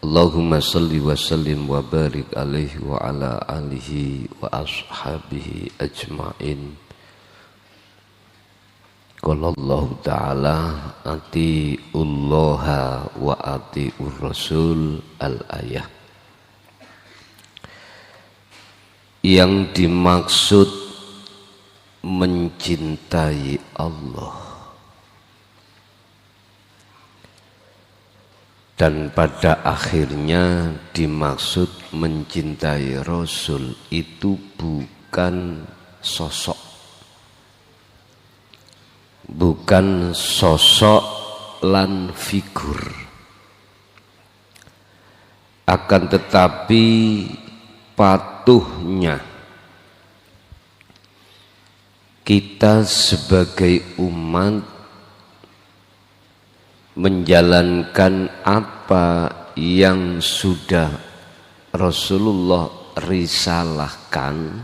Allahumma salli wa sallim wa barik alaihi wa ala alihi wa ashabihi ajma'in. Qala Allah Ta'ala atiullaha wa atiur rasul al-ayah. Yang dimaksud mencintai Allah dan pada akhirnya dimaksud mencintai Rasul itu bukan sosok, bukan sosok lan figur, akan tetapi patuhnya kita sebagai umat menjalankan apa yang sudah Rasulullah risalahkan,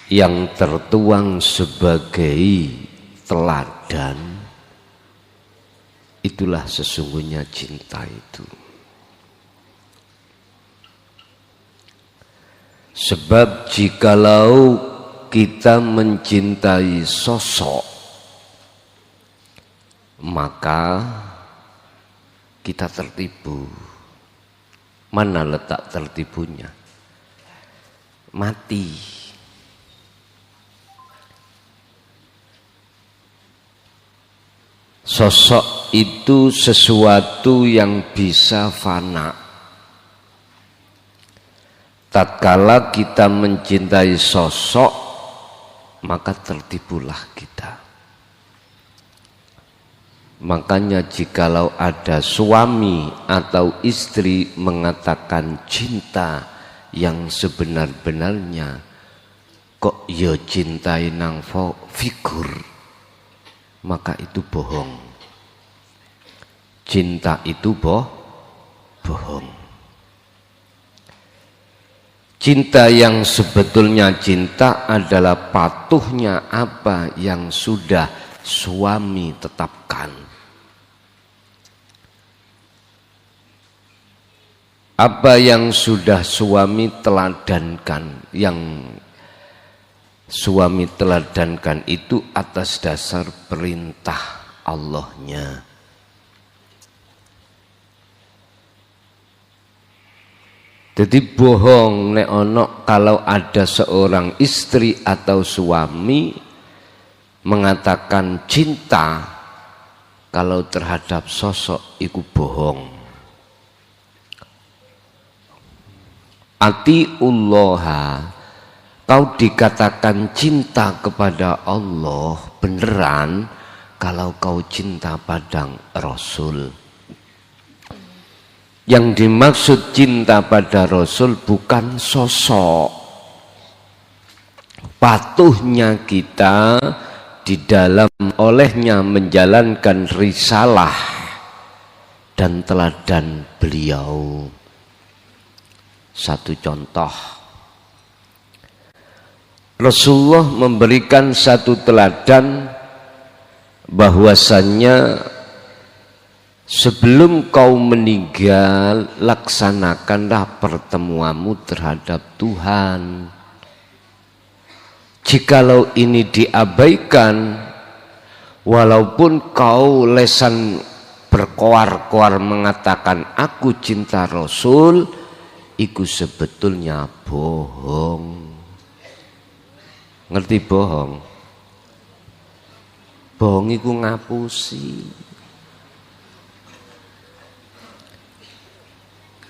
yang tertuang sebagai teladan. Itulah sesungguhnya cinta itu. Sebab jikalau kita mencintai sosok, maka kita tertipu. Mana letak tertipunya? Mati. Sosok itu sesuatu yang bisa fana. Tatkala kita mencintai sosok, maka tertipulah kita. Makanya jikalau ada suami atau istri mengatakan cinta yang sebenar-benarnya, kok ya cintai nang figur, maka itu bohong. Cinta itu bohong. Cinta yang sebetulnya cinta adalah patuhnya apa yang sudah suami tetapkan. Apa yang sudah suami teladankan, yang suami teladankan itu atas dasar perintah Allahnya. Jadi bohong nek ono kalau ada seorang istri atau suami mengatakan cinta kalau terhadap sosok, itu bohong. Atiullaha, kau dikatakan cinta kepada Allah beneran kalau kau cinta pada Rasul. Yang dimaksud cinta pada Rasul bukan sosok, patuhnya kita di dalam olehnya menjalankan risalah dan teladan beliau. Satu contoh, Rasulullah memberikan satu teladan bahwasannya sebelum kau meninggal laksanakanlah pertemuanmu terhadap Tuhan. Jikalau ini diabaikan, walaupun kau lesan berkoar-koar mengatakan aku cinta Rasul, itu sebetulnya bohong. Ngerti bohong? Bohong itu ngapusi.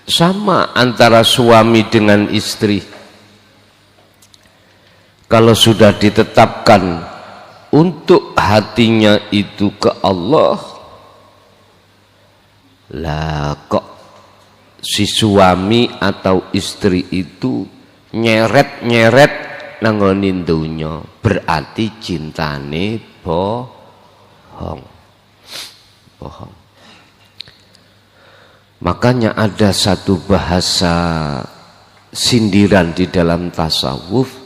Sama antara suami dengan istri. Kalau sudah ditetapkan untuk hatinya itu ke Allah, lah kok si suami atau istri itu nyeret-nyeret nanggonin dunya, berarti cintane bohong. Makanya ada satu bahasa sindiran di dalam tasawuf,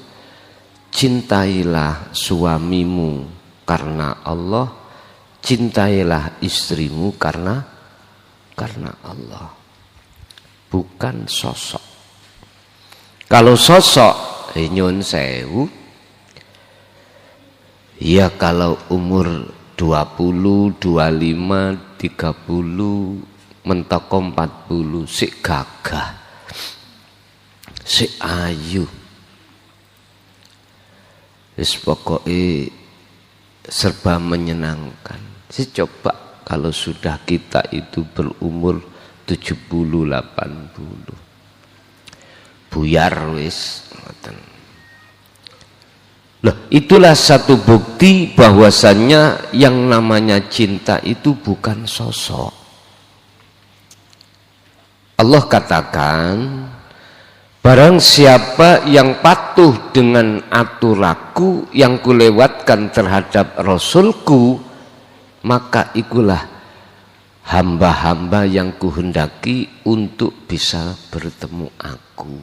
cintailah suamimu karena Allah, cintailah istrimu karena karena Allah, bukan sosok. Kalau sosok, nyun sewu, ya kalau umur 20, 25, 30, mentok 40, sik gagah, sik ayu. Wis pokoke serba menyenangkan. Coba kalau sudah kita itu berumur 70, 80. Buyar wis. Loh, itulah satu bukti bahwasannya yang namanya cinta itu bukan sosok. Allah katakan, barang siapa yang patuh dengan aturanku yang kulewatkan terhadap Rasulku, maka ikulah hamba-hamba yang kuhendaki untuk bisa bertemu aku.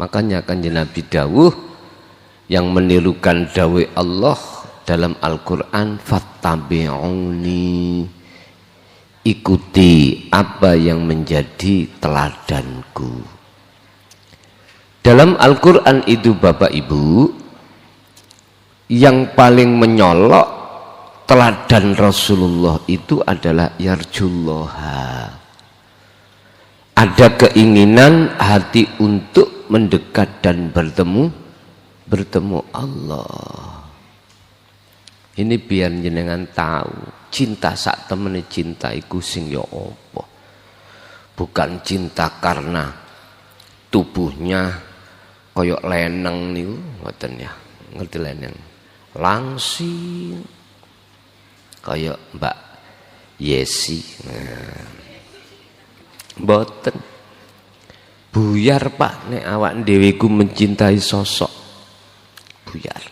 Makanya Kanjeng Nabi dawuh yang menirukan dawuh Allah dalam Al-Quran, fattabi'uni, ikuti apa yang menjadi teladanku. Dalam Al-Quran itu Bapak Ibu, yang paling menyolok teladan Rasulullah itu adalah yarjullaha. Ada keinginan hati untuk mendekat dan bertemu Allah. Ini biar jenengan tahu, cinta sak temene cinta iku sing ya apa. Bukan cinta karena tubuhnya koyok leneng niku, ngoten ya. Ngerti leneng. Langsing kayak Mbak Yesi. Mboten. Buyar Pak nek awak dhewe ku mencintai sosok. Buyar.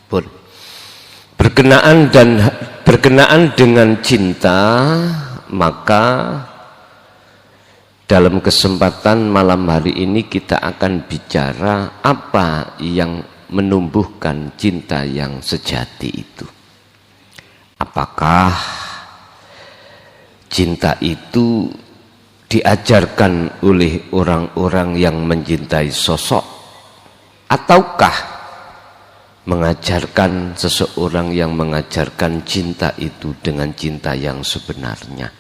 Pun berkenaan dengan cinta, maka dalam kesempatan malam hari ini kita akan bicara apa yang menumbuhkan cinta yang sejati itu. Apakah cinta itu diajarkan oleh orang-orang yang mencintai sosok, ataukah mengajarkan seseorang yang mengajarkan cinta itu dengan cinta yang sebenarnya?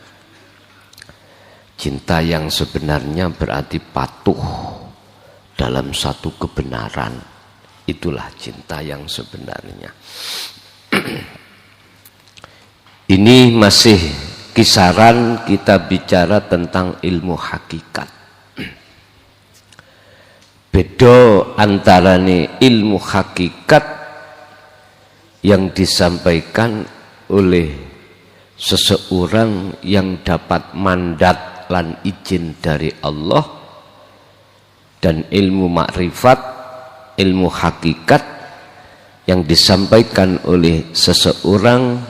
Cinta yang sebenarnya berarti patuh dalam satu kebenaran. Itulah cinta yang sebenarnya. Ini masih kisaran kita bicara tentang ilmu hakikat. Beda antarane ilmu hakikat yang disampaikan oleh seseorang yang dapat mandat lan izin dari Allah, dan ilmu makrifat, ilmu hakikat yang disampaikan oleh seseorang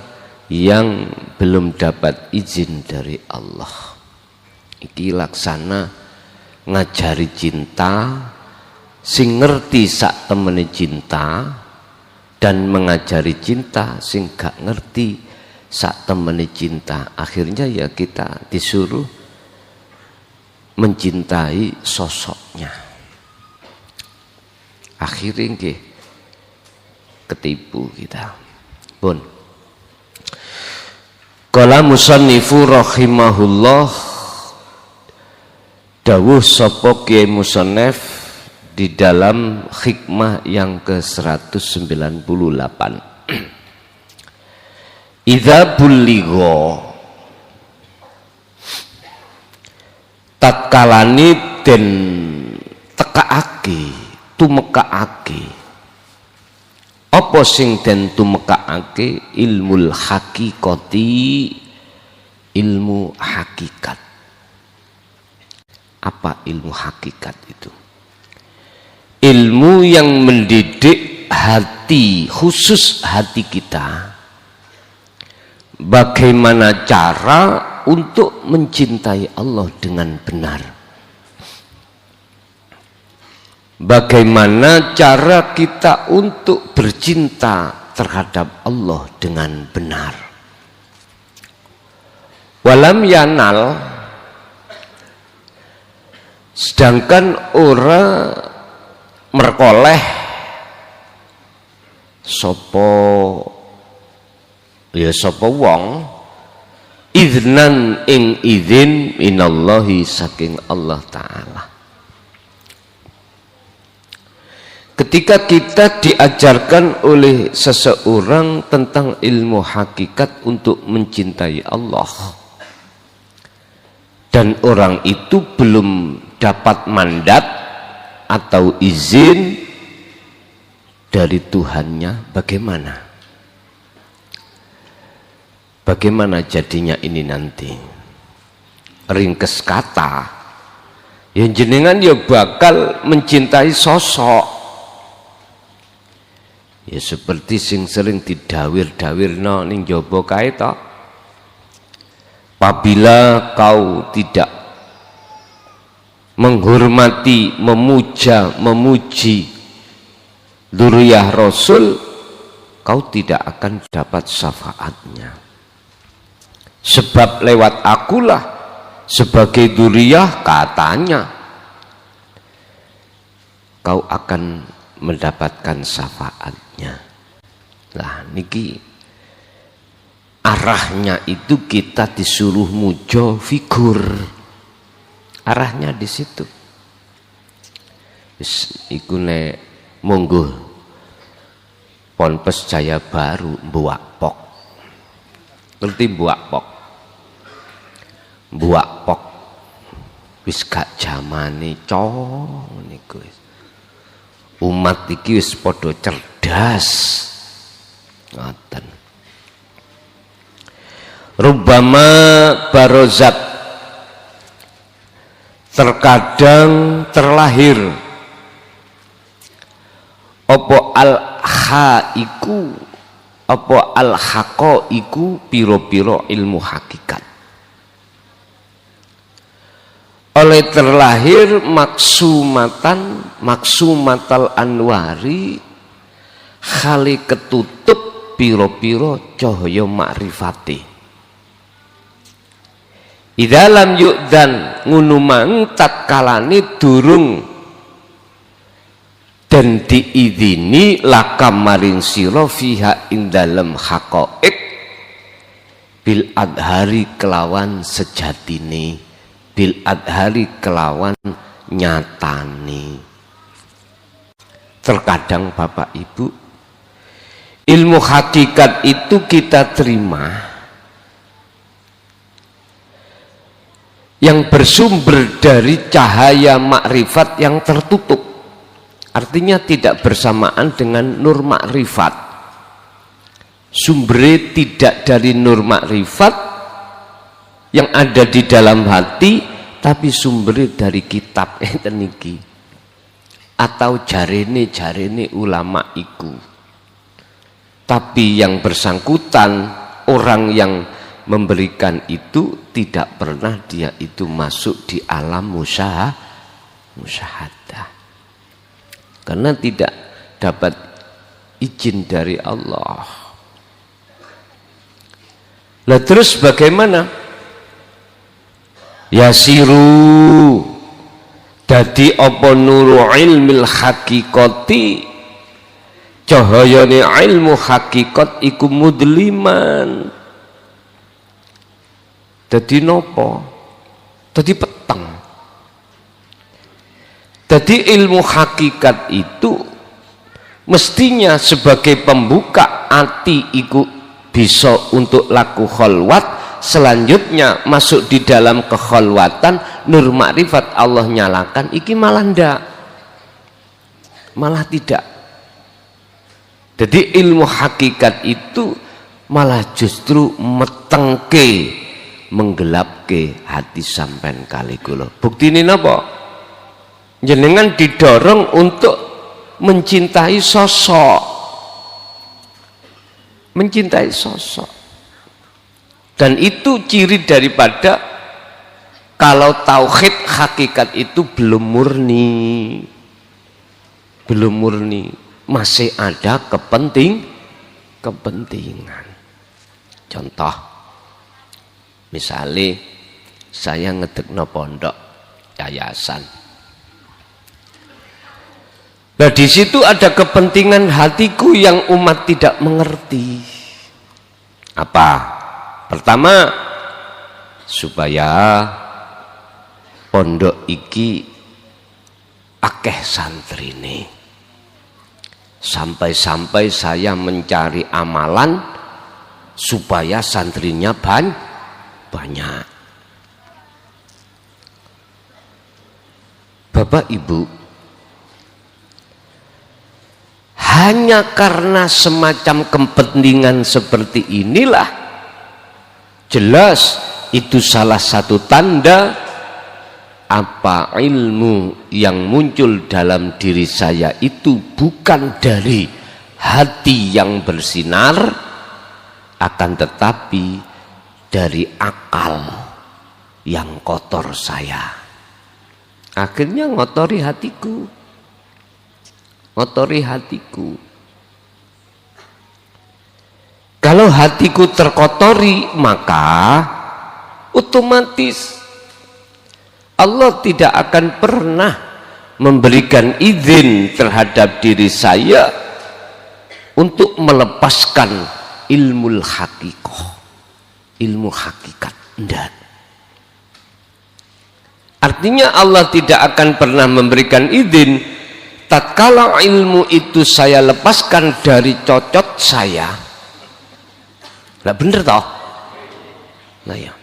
yang belum dapat izin dari Allah. Iki laksana ngajari cinta, sing ngerti sak temene cinta, dan mengajari cinta sing gak ngerti sak temene cinta. Akhirnya ya kita disuruh mencintai sosoknya. Akhirnya nggih ketipu kita. Pun qala musannifu rahimahullah, dawuh sapa Kiai Musannif di dalam hikmah yang ke-198. Idza bulligha, tatkalane den tekaake, tumekaake. Apa sing den tumekaake? Ilmul haqiqati, ilmu hakikat. Apa ilmu hakikat itu? Ilmu yang mendidik hati, khusus hati kita, bagaimana cara untuk mencintai Allah dengan benar. Bagaimana cara kita untuk bercinta terhadap Allah dengan benar. Walam yanal, sedangkan ora merkoleh sapa wong iznan ing izin minallahi saking Allah Ta'ala. Ketika kita diajarkan oleh seseorang tentang ilmu hakikat untuk mencintai Allah, dan orang itu belum dapat mandat atau izin dari Tuhannya, bagaimana? Bagaimana jadinya ini nanti? Ringkes kata, yang jenengan ya bakal mencintai sosok, ya seperti sing sering didawir-dawirno ning jaba kae to. Apabila kau tidak menghormati, memuja, memuji dzurriyyah Rasul, kau tidak akan dapat syafaatnya. Sebab lewat akulah sebagai dzurriyyah, katanya kau akan mendapatkan syafaatnya. Lah niki arahnya itu kita disuruh mujo figur, arahnya di situ. Iku nek monggo Ponpes Jaya Baru Mbuak Pok, ngerti Mbuak Pok? Mbuak Pok wis gak jamane cong niku. Umat iki wis padha cerdas ngoten. Rubbama barozat, terkadang terlahir opo al-haiku, opo al-haqaiku, piro-piro ilmu hakikat. Oleh terlahir maksumatal anwari, khali ketutup piro-piro cahaya makrifati. Idalam yukdan ngunumang tatkalane durung dan diidini lakam maring sira fiha ing dalem haqaiq bil adhari kelawan sejatine, bil adhari kelawan nyatane. Terkadang Bapak Ibu, ilmu hakikat itu kita terima yang bersumber dari cahaya makrifat yang tertutup, artinya tidak bersamaan dengan nur makrifat. Sumbernya tidak dari nur makrifat yang ada di dalam hati, tapi sumbernya dari kitab niki atau jarene ulama iku. Tapi yang bersangkutan, orang yang memberikan itu tidak pernah dia itu masuk di alam musyahadah, karena tidak dapat izin dari Allah. Lah terus bagaimana? Yasiru dadi apa nuru ilmil hakikati, cahayane ilmu hakikat iku mudliman. Dadi nopo? Dadi peteng. Dadi ilmu hakikat itu mestinya sebagai pembuka hati iku bisa untuk laku kholwat, selanjutnya masuk di dalam kekholwatan nur makrifat Allah nyalakan, iki malah ndak, malah tidak. Jadi ilmu hakikat itu malah justru metengke, menggelapke hati sampean kali kula. Buktine napa? Jenengan didorong untuk mencintai sosok, mencintai sosok, dan itu ciri daripada kalau tauhid hakikat itu belum murni, masih ada kepentingan. Contoh, Misalnya saya ngedekno pondok yayasan. Nah di situ ada kepentingan hatiku yang umat tidak mengerti. Apa? Pertama, supaya pondok iki akeh santrine. Sampai-sampai saya mencari amalan supaya santrinya banyak. Bapak Ibu, hanya karena semacam kepentingan seperti inilah, jelas itu salah satu tanda apa ilmu yang muncul dalam diri saya itu bukan dari hati yang bersinar, akan tetapi dari akal yang kotor saya. Akhirnya ngotori hatiku. Kalau hatiku terkotori, maka otomatis Allah tidak akan pernah memberikan izin terhadap diri saya untuk melepaskan ilmu hakikat. Enggak. Artinya Allah tidak akan pernah memberikan izin tatkala ilmu itu saya lepaskan dari cocot saya. Lah bener toh? Nah ya.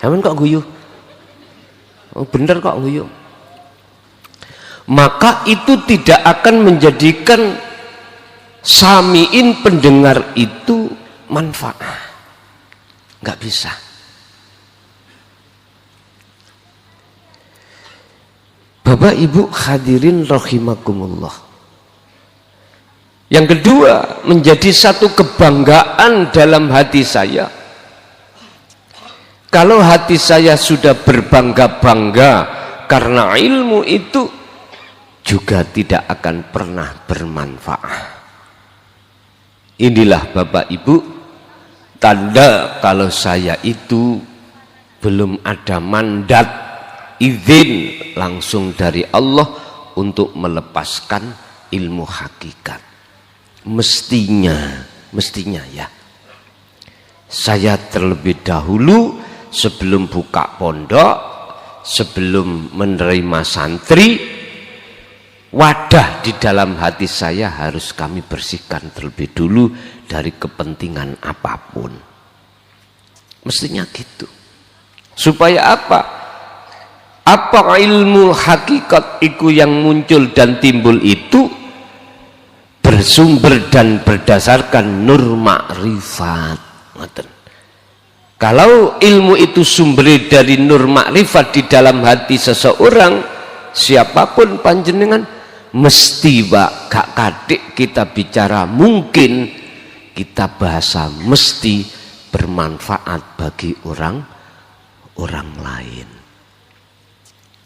Jangan kok guyu. Oh, bener kok guyu. Maka itu tidak akan menjadikan samiin pendengar itu manfaat. Nggak bisa. Bapak Ibu hadirin rahimakumullah. Yang kedua, menjadi satu kebanggaan dalam hati saya. Kalau hati saya sudah berbangga-bangga karena ilmu itu juga tidak akan pernah bermanfaat. Inilah Bapak Ibu tanda kalau saya itu belum ada mandat izin langsung dari Allah untuk melepaskan ilmu hakikat. Mestinya ya, saya terlebih dahulu sebelum buka pondok, sebelum menerima santri, wadah di dalam hati saya harus kami bersihkan terlebih dulu dari kepentingan apapun. Mestinya gitu. Supaya apa? Apa ilmu hakikat itu yang muncul dan timbul itu bersumber dan berdasarkan nur makrifat. Kalau ilmu itu sumber dari nur makrifat di dalam hati seseorang, siapapun panjenengan, mesti gak kadik kita bicara, mungkin kita bahasa mesti bermanfaat bagi orang lain.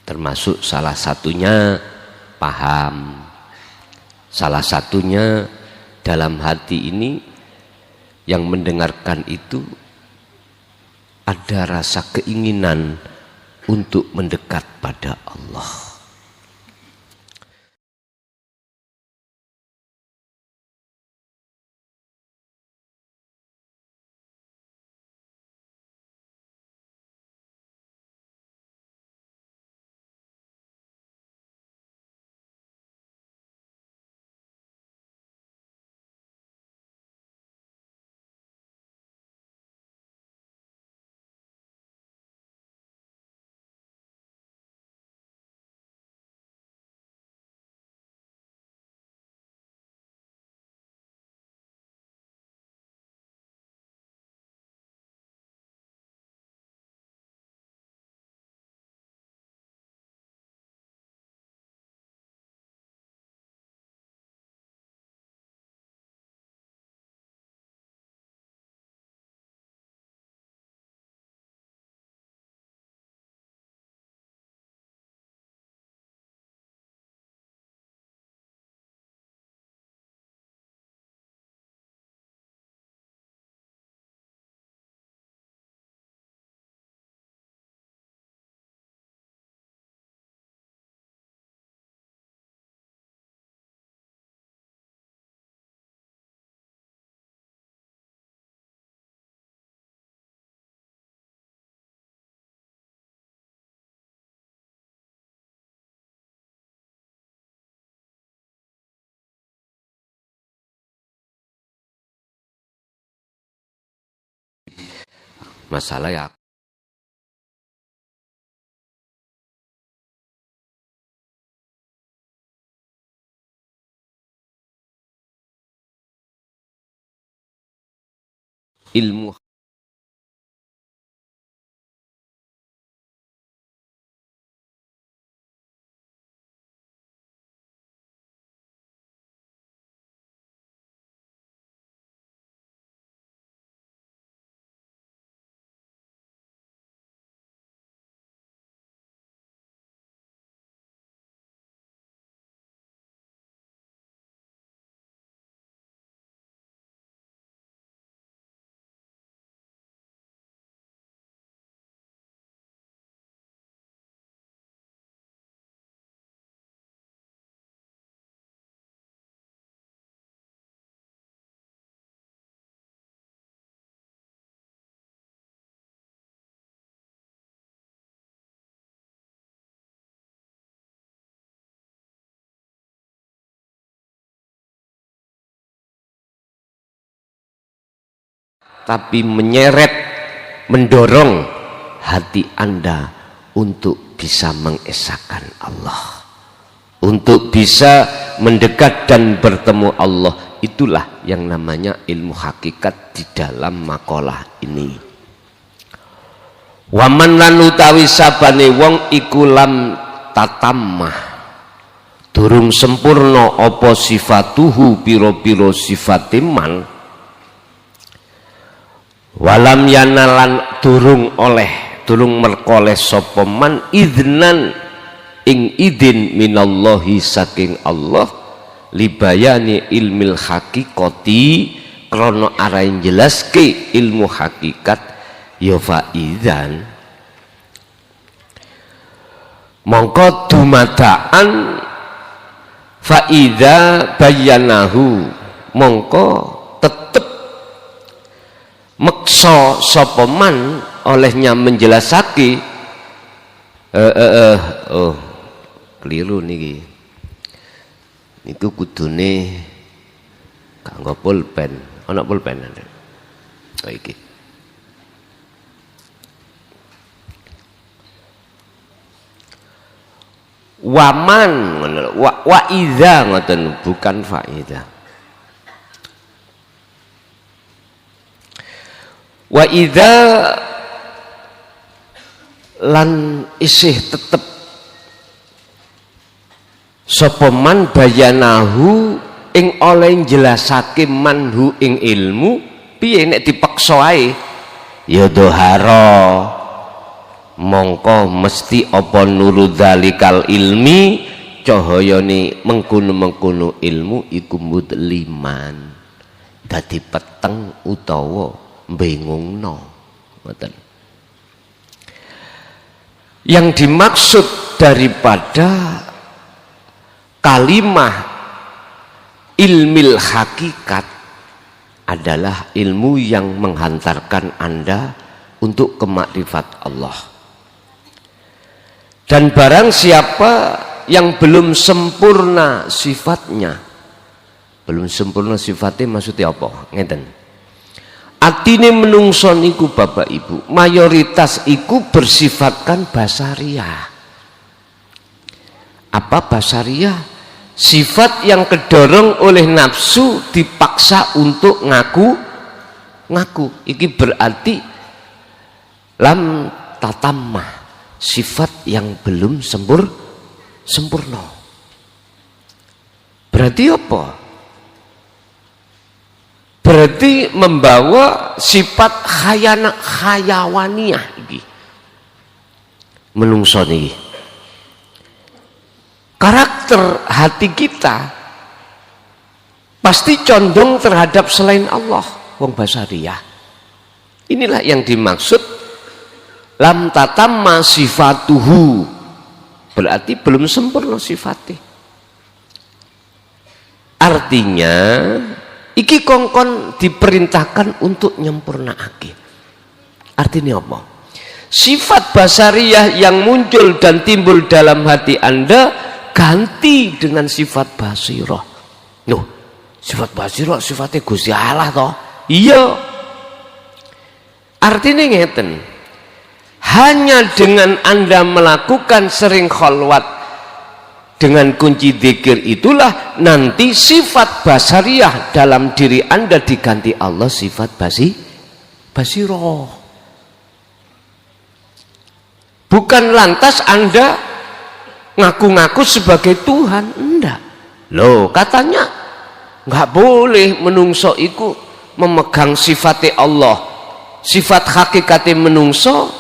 Termasuk salah satunya paham, salah satunya dalam hati ini yang mendengarkan itu ada rasa keinginan untuk mendekat pada Allah. masalah ya ilmu tapi menyeret, mendorong hati Anda untuk bisa mengesahkan Allah, untuk bisa mendekat dan bertemu Allah. Itulah yang namanya ilmu hakikat di dalam makalah ini. Waman lan utawi sabane wong iku lam tatamah durung sempurna apa sifatuhu piro-piro sifate man, walam yanalan durung merkoleh sapa man idnan ing idin minallahi saking Allah libayani ilmil hakikati krana arai jelaske ilmu hakikat ya faidan mongko dumadaan faida bayanahu mongko tetep meksa sapa man olehnya menjelasake keliru niki niku kudune kanggo pulpen ana pulpen oh iki waman wa idza ngoten bukan faida. Wa idza lan isih tetep sapa man bayanahu ing oleh jelasake manhu ing ilmu piye nek dipaksa ae ya dohara mongko mesti apa nuru dzalikal ilmi cahayane mengkono-mengkono ilmu iku mudliman dadi peteng utawa bengongno. Yang dimaksud daripada kalimah ilmil hakikat adalah ilmu yang menghantarkan Anda untuk kemakrifat Allah. Dan barang siapa yang belum sempurna sifatnya, belum sempurna sifatnya maksudnya apa? Ngeten. Atine menungso niku Bapak Ibu mayoritas iku bersifatkan basariah. Apa basariah? Sifat yang kedorong oleh nafsu dipaksa untuk ngaku. Iki berarti lam tatamah, sifat yang belum sempurna. Berarti apa? Berarti membawa sifat hayawaniyah iki. Menungso niki. Karakter hati kita pasti condong terhadap selain Allah, wong basariyah. Inilah yang dimaksud lam tatamma sifatuhu. Berarti belum sempurna sifatnya. Artinya iki kongkon diperintahkan untuk nyempurnaake. Artinya apa? Sifat basariyah yang muncul dan timbul dalam hati Anda ganti dengan sifat basirah. Loh, sifat basirah sifatnya Gusti Allah toh? Iya. Artinya ngeten, hanya dengan Anda melakukan sering kholwat dengan kunci zikir itulah nanti sifat basariyah dalam diri Anda diganti Allah sifat basiroh. Bukan lantas Anda ngaku-ngaku sebagai Tuhan, enggak. Loh, katanya nggak boleh menungso iku memegang sifatnya Allah, sifat hakikatnya menungso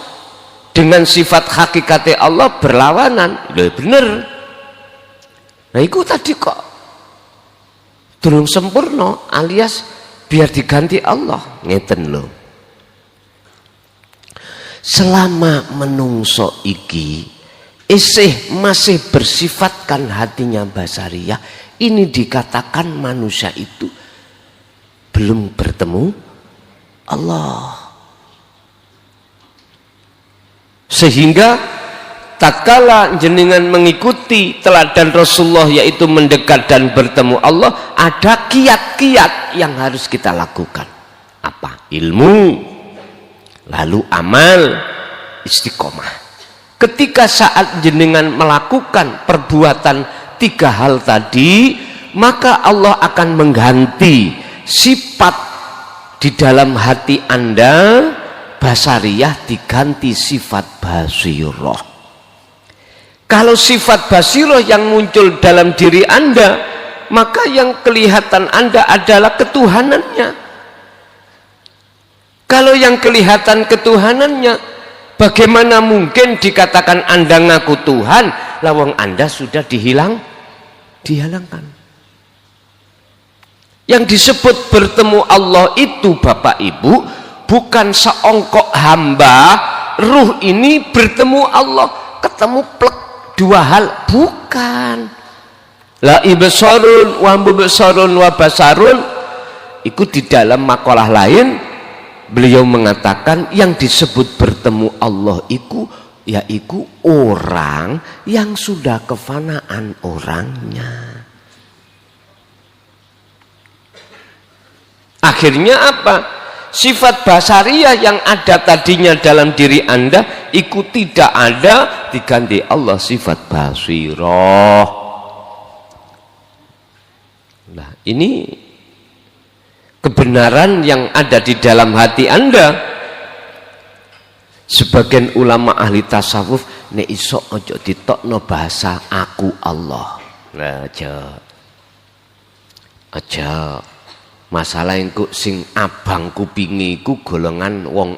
dengan sifat hakikatnya Allah berlawanan. Loh, bener. Nah itu tadi kok durung sempurna alias biar diganti Allah ngeten loh. Selama menungso iki masih bersifatkan hatinya basariyah, ini dikatakan manusia itu belum bertemu Allah. Sehingga tatkala jenengan mengikuti teladan Rasulullah yaitu mendekat dan bertemu Allah, ada kiat-kiat yang harus kita lakukan. Apa? Ilmu, lalu amal, istiqomah. Ketika saat jenengan melakukan perbuatan 3 hal tadi, maka Allah akan mengganti sifat di dalam hati Anda basariyah diganti sifat basiroh. Kalau sifat basiroh yang muncul dalam diri Anda, maka yang kelihatan Anda adalah ketuhanannya. Kalau yang kelihatan ketuhanannya, bagaimana mungkin dikatakan Anda ngaku Tuhan, lawang Anda sudah dihilangkan. Yang disebut bertemu Allah itu Bapak Ibu, bukan seongkok hamba, ruh ini bertemu Allah, ketemu plek 2 hal, bukan. La ibsarun wa mubsarun wa basarun, itu di dalam makalah lain beliau mengatakan yang disebut bertemu Allah itu yaitu orang yang sudah kefanaan orangnya. Akhirnya apa? Sifat basariyah yang ada tadinya dalam diri Anda itu tidak ada, diganti Allah sifat basiroh. Nah, ini kebenaran yang ada di dalam hati Anda. Sebagian ulama ahli tasawuf nek iso ojo ditokno bahasa aku Allah. Nah, aja masalah engko sing abang kupingi ku golongan wong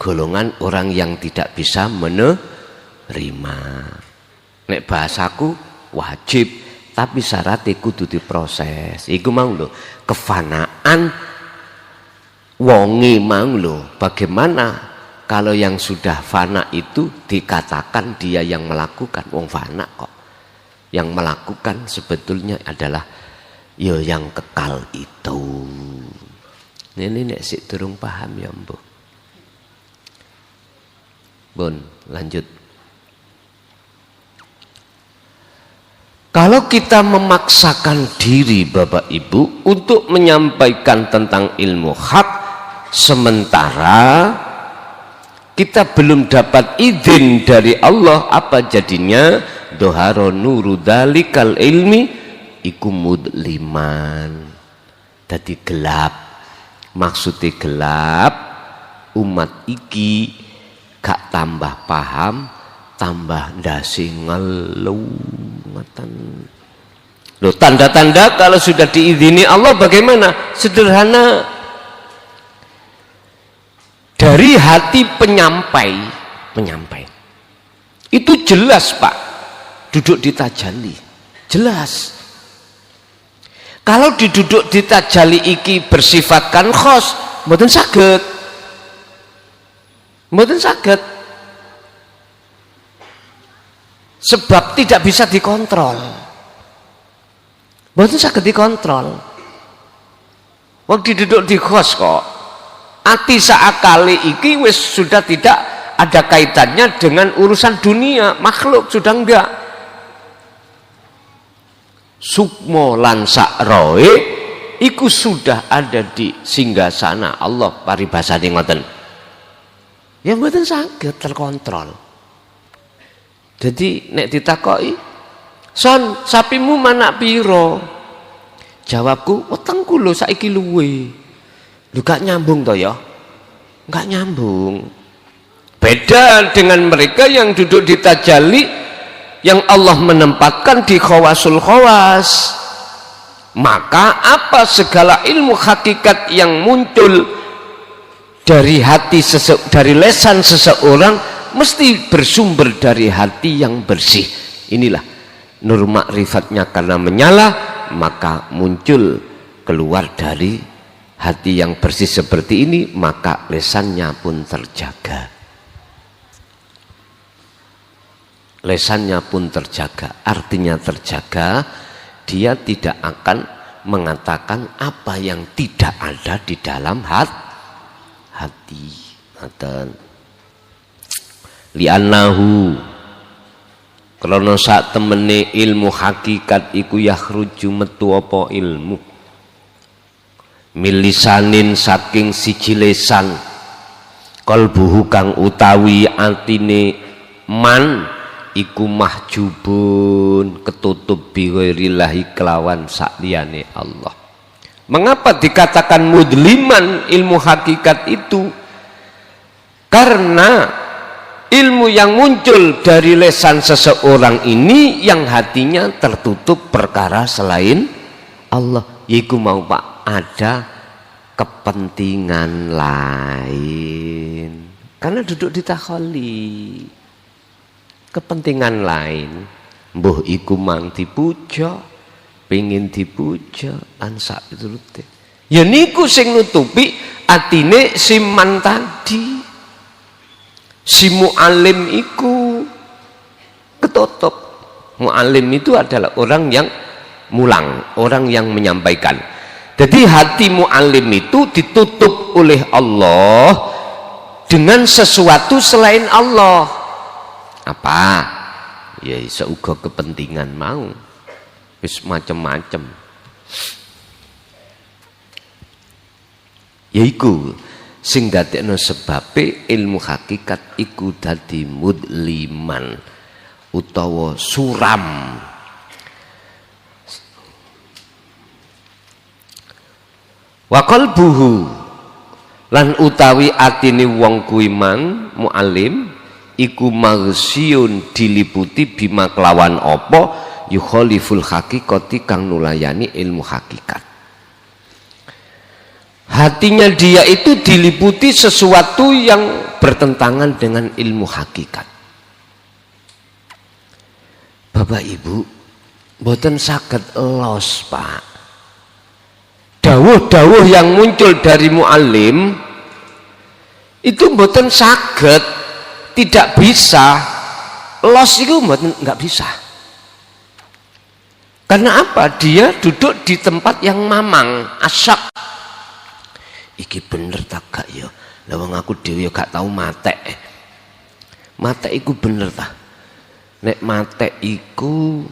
golongan orang yang tidak bisa menerima. Nek bahasaku wajib, tapi syaratnya kudu diproses. Iku mau lho, kefanaan wonge mau lho. Bagaimana kalau yang sudah fana itu dikatakan dia yang melakukan, wong fana kok. Yang melakukan sebetulnya adalah ya yang kekal itu. Ini nek sik durung paham ya Mbok. Bon, lanjut. Kalau kita memaksakan diri Bapak Ibu untuk menyampaikan tentang ilmu hak, sementara kita belum dapat izin dari Allah, apa jadinya? Doharo nuru dalikal ilmi iku mudliman. Tadi gelap, maksudnya gelap, umat iki gak tambah paham, tambah ndase ngelu ngeten. Loh, tanda-tanda kalau sudah diizini Allah bagaimana? Sederhana. Dari hati penyampai itu jelas Pak, duduk di tajalli jelas. Kalau diduduk di tajalli iki bersifatkan khos, mboten saged, sebab tidak bisa dikontrol, mboten saged dikontrol. Waktu duduk di khos kok ati saakali iki wis sudah tidak ada kaitannya dengan urusan dunia makhluk, sudah enggak. Sukmo lan sakroe iku sudah ada di singgasana Allah paribasane ngoten. Ya mboten saged terkontrol. Jadi nek ditakoki, "Son, sapimu manak piro?" Jawabku, "Wetengku lho saiki luwe." Lho gak nyambung to ya? Gak nyambung. Beda dengan mereka yang duduk di tajalli yang Allah menempatkan di khawasul khawas. Maka apa segala ilmu hakikat yang muncul dari hati dari lesan seseorang mesti bersumber dari hati yang bersih. Inilah nur ma'rifatnya, karena menyala maka muncul keluar dari hati yang bersih seperti ini, maka lesannya pun terjaga. Lesannya pun terjaga, artinya terjaga, dia tidak akan mengatakan apa yang tidak ada di dalam hati. Li'annahu, karena sak temene ilmu hakikat iku yakhruju metu apa ilmu milisanin saking siji lesan, qalbuhu kang utawi atine man iku mahjubun ketutup biwairillahi kelawan sakliyane Allah. Mengapa dikatakan mudliman ilmu hakikat itu? Karena ilmu yang muncul dari lesan seseorang ini yang hatinya tertutup perkara selain Allah, yaitu mau Pak ada kepentingan lain. Karena duduk di takholi, kepentingan lain, mbuh iku mang dipuja, pengin dipuja, ansa piturute. Ya niku sing nutupi atine si man tadi, si mu'alim iku ketutup. Mu'alim itu adalah orang yang mulang, orang yang menyampaikan. Jadi hati mu'alim itu ditutup oleh Allah dengan sesuatu selain Allah. Apa? Ya seuga kepentingan mau, wis macem-macem. Yaiku sing dadekno sebabe ilmu hakikat iku dadi mudliman utawa suram. Wa qalbuhu, lan utawi atine wong kuwi mang mu'alim iku maghsyun diliputi bima kelawan apa yukhaliful haqiqati kang nulayani ilmu hakikat. Hatinya dia itu diliputi sesuatu yang bertentangan dengan ilmu hakikat. Bapak Ibu, mboten saged los, Pak. Dawuh-dawuh yang muncul dari mu'alim itu mboten saged, tidak bisa los, itu mboten, nggak bisa. Karena apa? Dia duduk di tempat yang mamang, asyak. Iki bener tak gak ya? Lah wong aku dhewe ya gak tau matek. Matek iku bener ta? Nek matek iku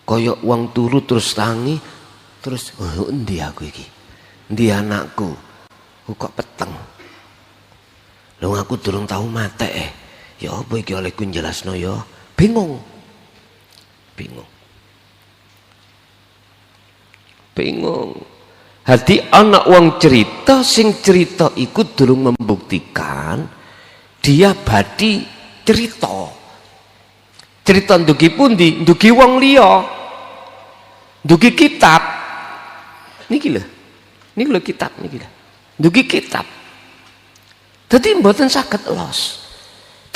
kaya wong turu terus tangi, terus oh endi aku iki? Endi anakku? Kok peteng. Lah wong aku durung tau matek. Ya apa iki olehku jelasno ya? Bingung. Hati anak wong cerita, sing cerita ikut durung membuktikan dia badi cerita ndugi pundi, ndugi wong liya, ndugi kitab niki lho kitab niki lho, ndugi kitab. Dadi mboten saged los,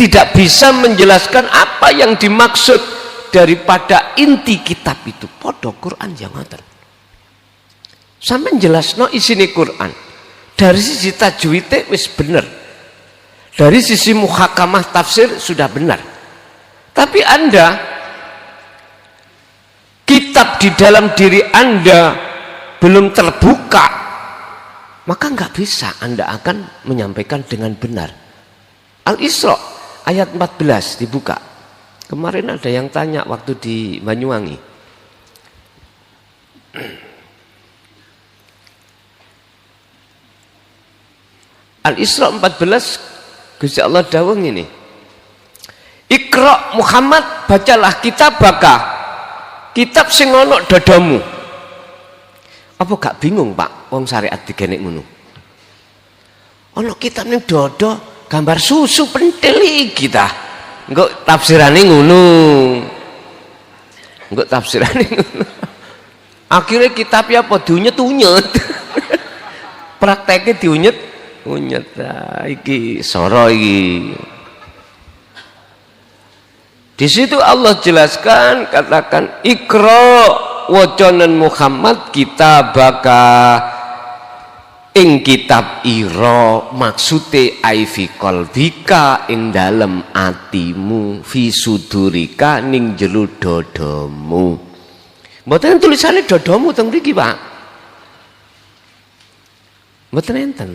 tidak bisa menjelaskan apa yang dimaksud daripada inti kitab itu. Padha Quran yang ngoten. Sampai jelasno isine Quran. Dari sisi tajwid wis bener. Dari sisi muhakamah tafsir sudah benar. Tapi Anda kitab di dalam diri Anda belum terbuka, maka nggak bisa Anda akan menyampaikan dengan benar. Al-Isra ayat 14 dibuka. Kemarin ada yang tanya waktu di Banyuwangi. Al-Isra 14 Gusti Allah dawuh ngene. Iqra Muhammad, bacalah kitabaka, kitab sing ana dadamu. Apa gak bingung Pak wong syariat digene ngono? Ana kitab ning dada gambar susu pentil iki ta. Engko tafsirane ngono. Engko tafsirane ngono. Akhirnya kitabnya apa diunyet-unyet. Prakteknya diunyet-unyet. Nah, iki soro iki. Di situ Allah jelaskan, katakan Iqra wacanan Muhammad kitabaka ing kitab ira, maksude ai fi qalbika ing dalem atimu, fi sudurika ning jero dadamu. Mboten tulisane dadamu teng mriki, Pak. Mboten enten.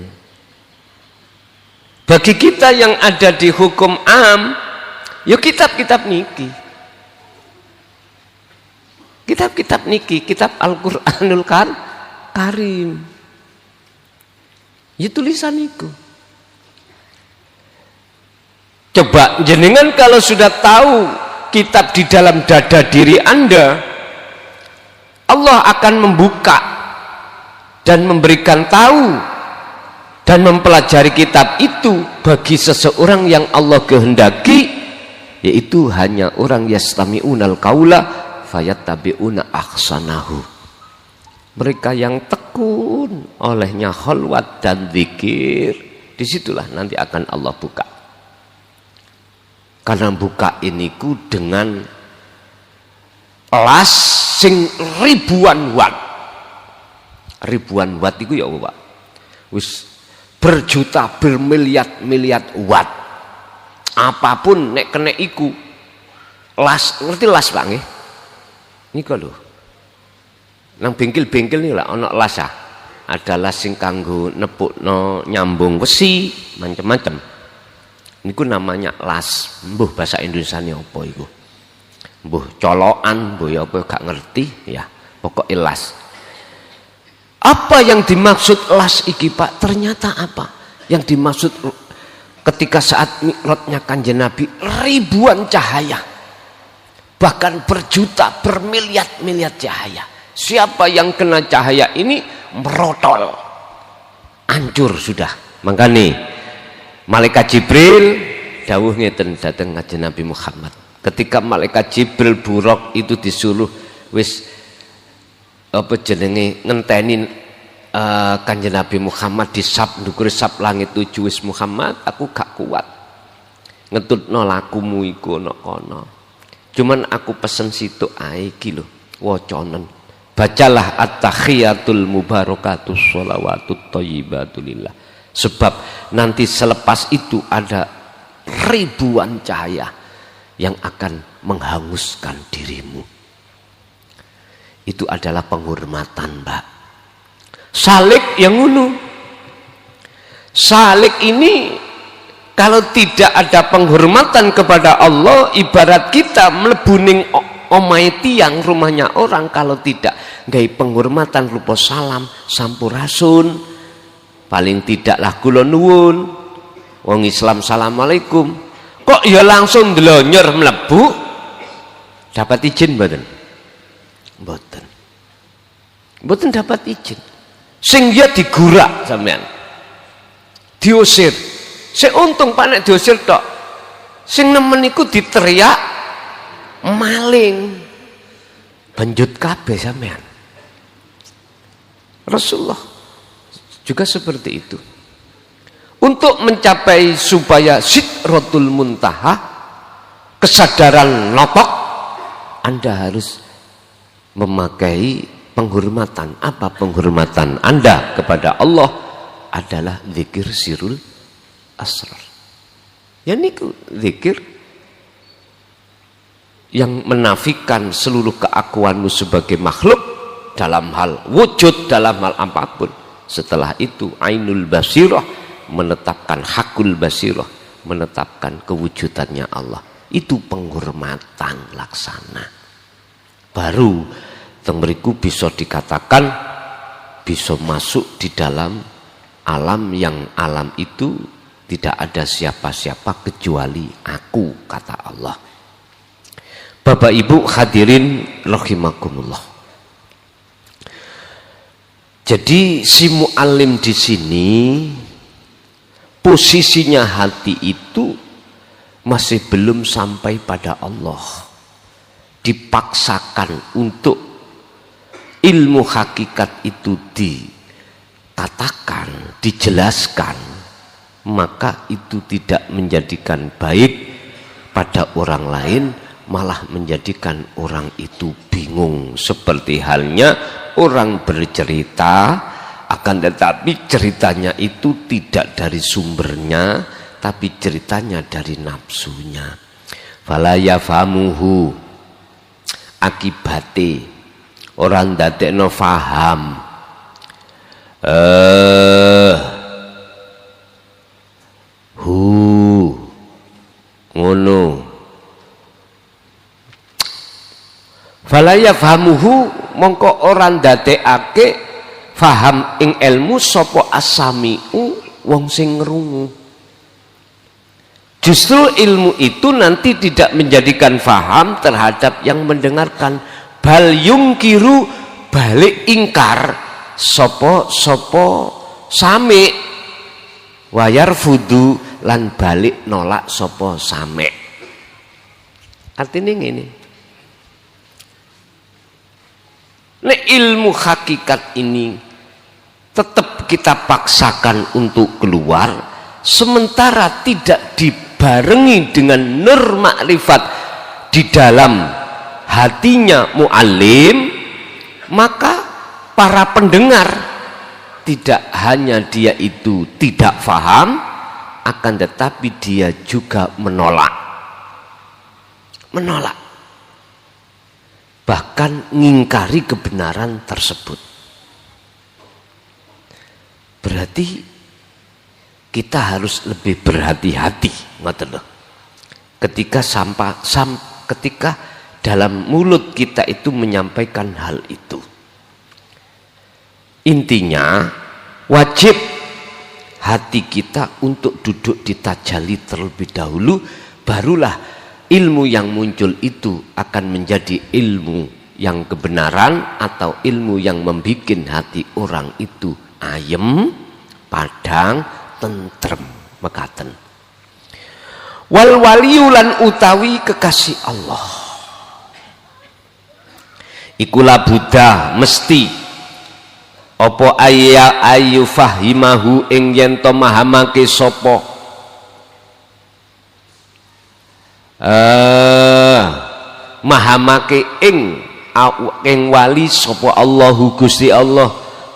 Bagi kita yang ada di hukum am, ya kitab-kitab niki. Kitab-kitab niki, kitab Al-Qur'anul Karim. Ya tulisan itu. Coba jenengan kalau sudah tahu kitab di dalam dada diri Anda, Allah akan membuka dan memberikan tahu dan mempelajari kitab itu bagi seseorang yang Allah kehendaki, yaitu hanya orang yastami'unal qaula fayattabi'una ahsanahu. Mereka yang tekun olehnya khalwat dan zikir, disitulah nanti akan Allah buka. Karena buka ini ku dengan las sing ribuan watt. Ribuan watt itu ya Pak. Wis berjuta bermiliat-miliat watt. Apapun nek kena iku las, ngerti las Pak nggih? Niku lho. Nang bengkel-bengkel nih lah ono las ah. Ada las sing kanggo nepukno nyambung besi macam-macam. Niku namanya las. Mbuh bahasa Indonesiane apa iku? Mbuh colokan, mbuh ya apa gak ngerti ya. Pokok las. Apa yang dimaksud las iki Pak? Ternyata apa? Yang dimaksud ketika saat mi'rajnya Kanjeng Nabi ribuan cahaya. Bahkan berjuta, bermiliat-miliat cahaya. Siapa yang kena cahaya ini merotol, hancur sudah. Makanya malaikat Jibril dawuh ngeten dateng Kanjeng Nabi Muhammad. Ketika malaikat Jibril buruk itu disuruh wis apa jenenge ngenteni Kanjeng Nabi Muhammad di sab ndukur sab langit 7 wis Muhammad, aku gak kuat ngetutno lakumu iku ana kono. Cuman aku pesen situk ae iki lho wacanen. Bacalah at-tahiyatul mubarakatus sholawatut thayyibatulillah. Sebab nanti selepas itu ada ribuan cahaya yang akan menghanguskan dirimu. Itu adalah penghormatan, Mbak. Salik yang unu. Salik ini kalau tidak ada penghormatan kepada Allah, ibarat kita mlebuning omai tiang rumahnya orang, kalau tidak gawe penghormatan rupa salam sampurasun, paling tidaklah kula nuwun wong Islam assalamualaikum, kok ya langsung ndelonyor mlebu, dapat izin mboten? Mboten dapat izin. Sing ya digurak sampean, diusir. Sing untung panek diusir tok, sing nemen iku diteriak maling, banjut kabeh sampean. Rasulullah juga seperti itu. Untuk mencapai supaya sidratul muntaha, kesadaran notok, Anda harus memakai penghormatan. Apa penghormatan Anda kepada Allah? Adalah zikir sirul asrar. Ya niku zikir yang menafikan seluruh keakuanmu sebagai makhluk dalam hal wujud, dalam hal apapun. Setelah itu ainul basirah, menetapkan hakul basirah, menetapkan kewujudannya Allah. Itu penghormatan laksana. Baru teng mriku bisa dikatakan bisa masuk di dalam alam yang alam itu tidak ada siapa-siapa kecuali aku, kata Allah. Bapak Ibu hadirin rahimakumullah. Jadi si mu'alim di sini posisinya hati itu masih belum sampai pada Allah. Dipaksakan untuk ilmu hakikat itu dikatakan, dijelaskan, maka itu tidak menjadikan baik pada orang lain, malah menjadikan orang itu bingung. Seperti halnya orang bercerita, akan tetapi ceritanya itu tidak dari sumbernya, tapi ceritanya dari nafsunya. Fala yafamuhu, akibate orang dadekno faham. Ngono. Fala yafamuhu, mongko orang dadekake faham ing ilmu sapa asamiu wong sing ngrungu. Justru ilmu itu nanti tidak menjadikan faham terhadap yang mendengarkan. Bal yungkiru, balik ingkar sopo sami, wayar fudu lan balik nolak sopo sami. Artinya ini, nek ilmu hakikat ini tetap kita paksakan untuk keluar, sementara tidak dibarengi dengan nur makrifat di dalam hatinya mu'alim, maka para pendengar tidak hanya dia itu tidak faham, akan tetapi dia juga menolak, bahkan ngingkari kebenaran tersebut. Berarti kita harus lebih berhati-hati, ngoten lho. Ketika ketika dalam mulut kita itu menyampaikan hal itu. Intinya wajib hati kita untuk duduk di tajalli terlebih dahulu, barulah ilmu yang muncul itu akan menjadi ilmu yang kebenaran atau ilmu yang membuat hati orang itu ayem, padang, tentrem, mekaten. Wal waliyulan utawi kekasih Allah ikulah Buddha mesti opo ayu fahimahu ing yen to mahamake sapa mahamake ing wali sapa Allahu Gusti Allah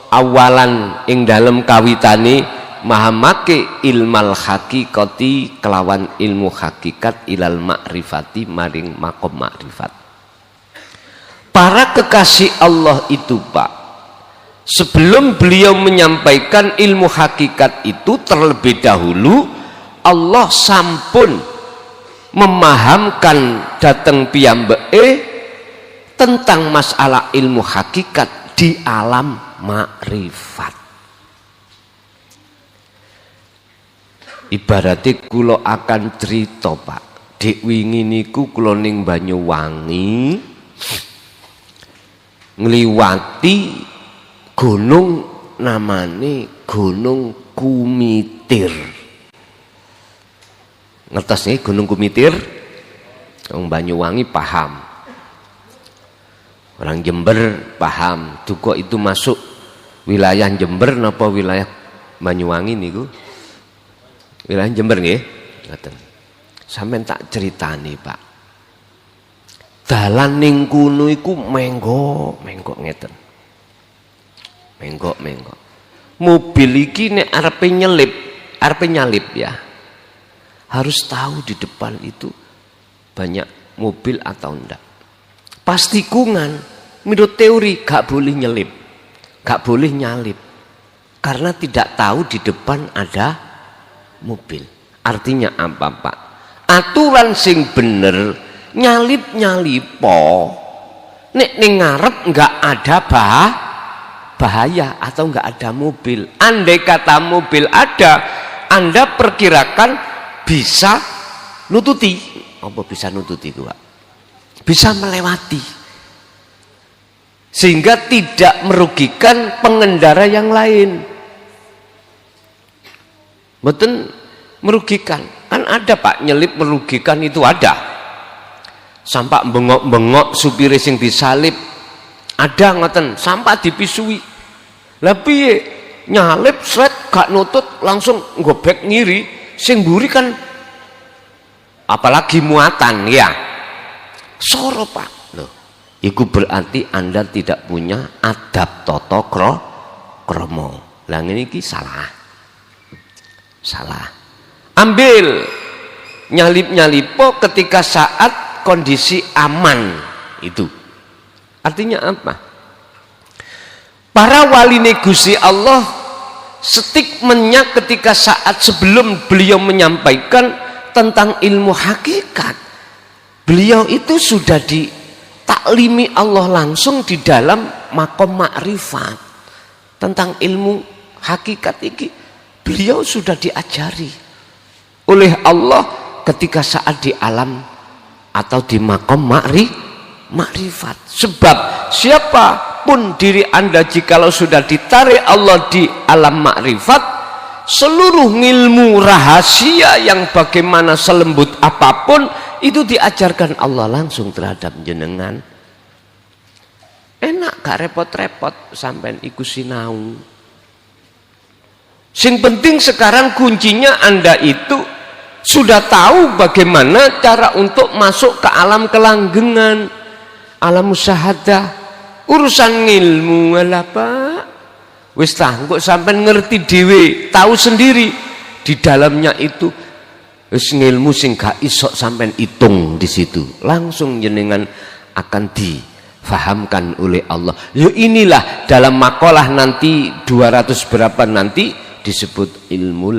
awalan ing dalem kawitane mahamake ilmal hakikati kelawan ilmu hakikat ilal makrifati maring makom makrifat. Para kekasih Allah itu Pak, sebelum beliau menyampaikan ilmu hakikat itu terlebih dahulu Allah sampun memahamkan dateng piyambake tentang masalah ilmu hakikat di alam makrifat. Ibaratnya kula akan cerita Pak, dik wingi niku kula ning Banyuwangi ngliwati gunung namane Gunung Kumitir. Ngertos nih Gunung Kumitir? Wong Banyuwangi paham. Orang Jember paham. Duko itu masuk wilayah Jember napa wilayah Banyuwangi niku? Wilayah Jember nggih? Ngoten. Sampeyan tak ceritani, Pak. Dalan ning kuno iku menggok ngeten. Menggok. Mobil iki nek arepe nyalip ya. Harus tahu di depan itu banyak mobil atau enggak. Pas tikungan, menurut teori gak boleh nyelip. Gak boleh nyalip. Karena tidak tahu di depan ada mobil. Artinya apa, Pak? Aturan sing bener nyalipo nek ning ngarep enggak ada bahaya atau nggak ada mobil. Andai kata mobil ada, Anda perkirakan bisa nututi. Apa bisa nututi itu, Pak? Bisa melewati. Sehingga tidak merugikan pengendara yang lain. Betul merugikan. Kan ada, Pak, nyelip merugikan itu ada. Sampai bengok-bengok supir sing disalip. Ada ngoten, sampai dipisui. Lah piye nyalip sret gak nutut langsung ngobek ngiri, sing mburi kan apalagi muatan ya. Soro, Pak. Loh, itu berarti Anda tidak punya adab tata krama. Lah ngene iki salah. Salah. Ambil nyalip-nyalipo ketika saat kondisi aman itu. Artinya apa? Para wali Gusti Allah statementnya ketika saat sebelum beliau menyampaikan tentang ilmu hakikat, beliau itu sudah ditaklimi Allah langsung di dalam makom makrifat tentang ilmu hakikat ini. Beliau sudah diajari oleh Allah ketika saat di alam atau di makom makrifat. Sebab siapapun diri Anda jikalau sudah ditarik Allah di alam makrifat, seluruh ilmu rahasia yang bagaimana selembut apapun itu diajarkan Allah langsung terhadap jenengan. Enak gak repot-repot sampai iku sinau. Sing penting sekarang kuncinya Anda itu sudah tahu bagaimana cara untuk masuk ke alam kelanggengan, alam musyahadah. Urusan ilmu apa? Wis kok sampean ngerti dhewe, tahu sendiri di dalamnya itu wis ngilmu sing gak iso sampean hitung di situ. Langsung jenengan akan difahamkan oleh Allah. Ya inilah dalam makalah nanti 200 berapa nanti disebut ilmu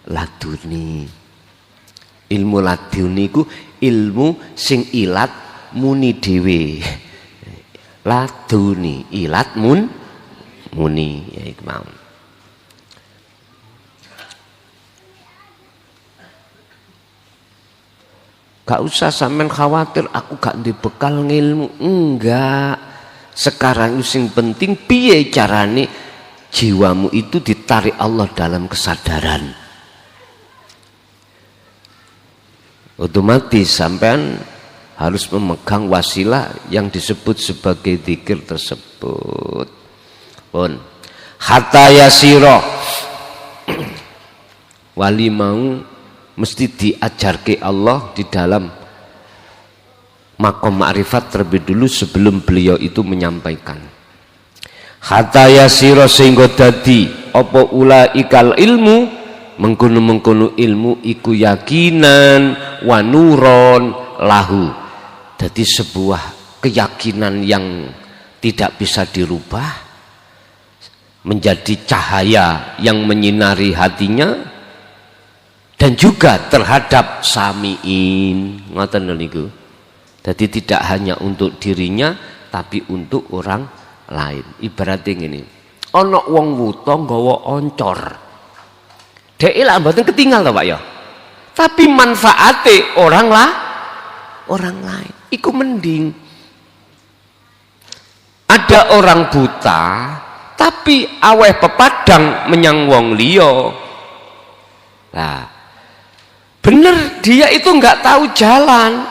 laduni. Ilmu laduni ku ilmu sing ilat muni dhewe. Laduni ilat muni ya iku mau. Gak usah sampean khawatir aku gak dibekal ngilmu. Enggak. Sekarang sing penting piye carane jiwamu itu ditarik Allah dalam kesadaran. Otomatis sampean harus memegang wasilah yang disebut sebagai zikir tersebut. Pun hatta yasiro wali mau mesti diajarke Allah di dalam makom ma'rifat terlebih dulu sebelum beliau itu menyampaikan. Hatta yasiro sehingga dadi apa ulaikal ilmu mengkono-mengkono ilmu iku yakinan wa nuron lahu. Jadi sebuah keyakinan yang tidak bisa dirubah menjadi cahaya yang menyinari hatinya dan juga terhadap samiin. Ngoten niku. Jadi tidak hanya untuk dirinya tapi untuk orang lain. Ibaratnya ngene. Ana wong wuta nggawa oncor. Dhek lak mboten ketinggal to, Pak ya. Tapi manfaate orang lain. Iku mending. Ada orang buta tapi aweh pepadang menyang wong liya. Nah, bener dia itu nggak tahu jalan,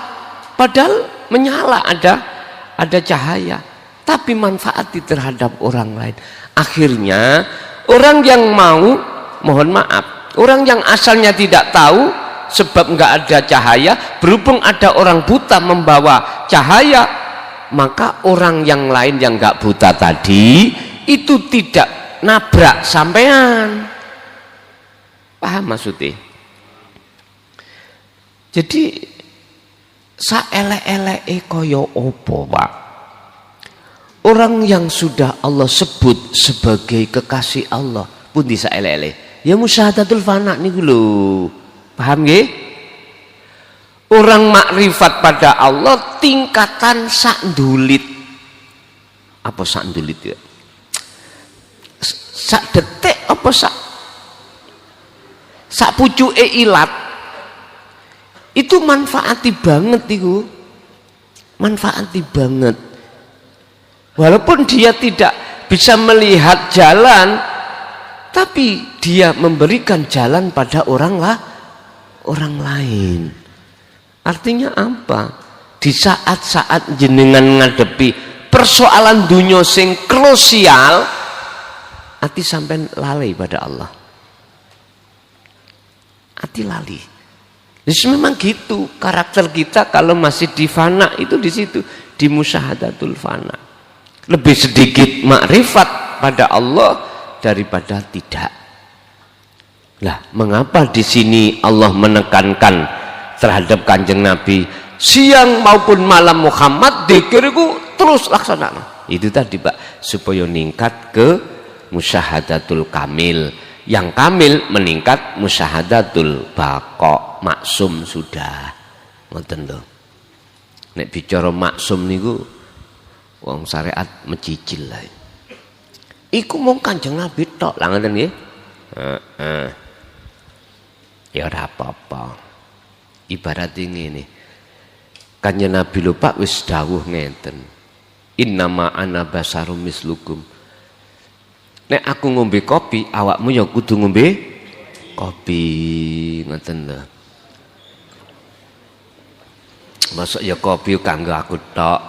padahal menyala ada cahaya, tapi manfaat terhadap orang lain. Akhirnya orang yang mau, mohon maaf, orang yang asalnya tidak tahu sebab nggak ada cahaya, berhubung ada orang buta membawa cahaya, maka orang yang lain yang nggak buta tadi itu tidak nabrak sampean. Paham maksudnya? Jadi saelek-eleke kaya apa, Pak? Orang yang sudah Allah sebut sebagai kekasih Allah pun bisa elek-elek. Ya musyahadatul fana niku lho. Paham nggih? Orang makrifat pada Allah tingkatan sak ndulit. Apa sak ndulit ya? sak detik apa sak pucuke ilat itu manfaati banget itu, manfaati banget. Walaupun dia tidak bisa melihat jalan, tapi dia memberikan jalan pada orang lain. Artinya apa? Di saat-saat jenengan ngadepi persoalan dunia sing krusial, hati sampai lalai pada Allah. Hati lali. Jadi memang gitu karakter kita kalau masih di fana itu di situ, di musyahadatul fana. Lebih sedikit makrifat pada Allah daripada tidak. Lah, mengapa di sini Allah menekankan terhadap Kanjeng Nabi siang maupun malam Muhammad dzikirku terus laksanakan? Itu tadi Pak, supaya meningkat ke musyahadatul kamil. Yang kamil meningkat musyahadatul baqa, maksum sudah. Ngoten lho. Nek bicara maksum niku wong syariat mencicil lah. Iku mung Kanjeng Nabi tok lah ngoten nggih. Heeh. Ya ora apa-apa. Ibarat ngene. Kanjeng Nabi lho Pak wis dawuh ngeten. Innama ana basarum mislukum. Nek aku ngombe kopi, awakmu ya kudu ngombe kopi, ngoten lho. Masuk ya kopi kanggo aku tok.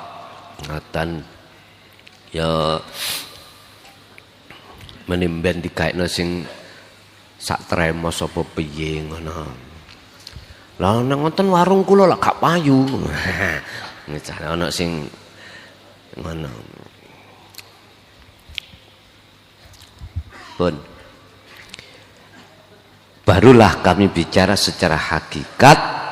Ngoten. Ya menimben dikaitno sing sak tremos apa piye ngono. Lah nang ngoten warung kula lak gak payu. Ngecah ana sing ngono. Pun barulah kami bicara secara hakikat.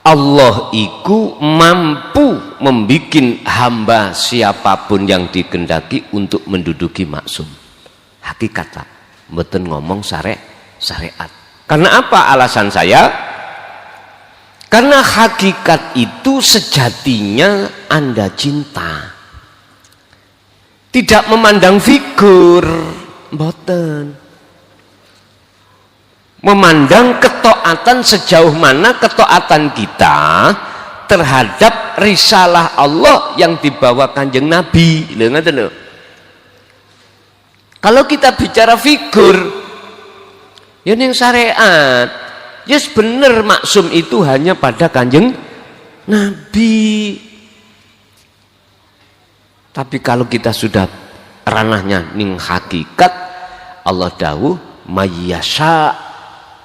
Allah iku mampu membikin hamba siapapun yang dikehendaki untuk menduduki maksum. Hakikat Pak, mboten ngomong syariat. Karena apa alasan saya? Karena hakikat itu sejatinya Anda cinta. Tidak memandang figur, mboten. Memandang ketaatan sejauh mana ketaatan kita terhadap risalah Allah yang dibawa Kanjeng Nabi. Lho ngoten lho. Kalau kita bicara figur, ya ning syariat, yes bener maksum itu hanya pada Kanjeng Nabi. Tapi kalau kita sudah ranahnya ning hakikat, Allah dawuh mayyasha,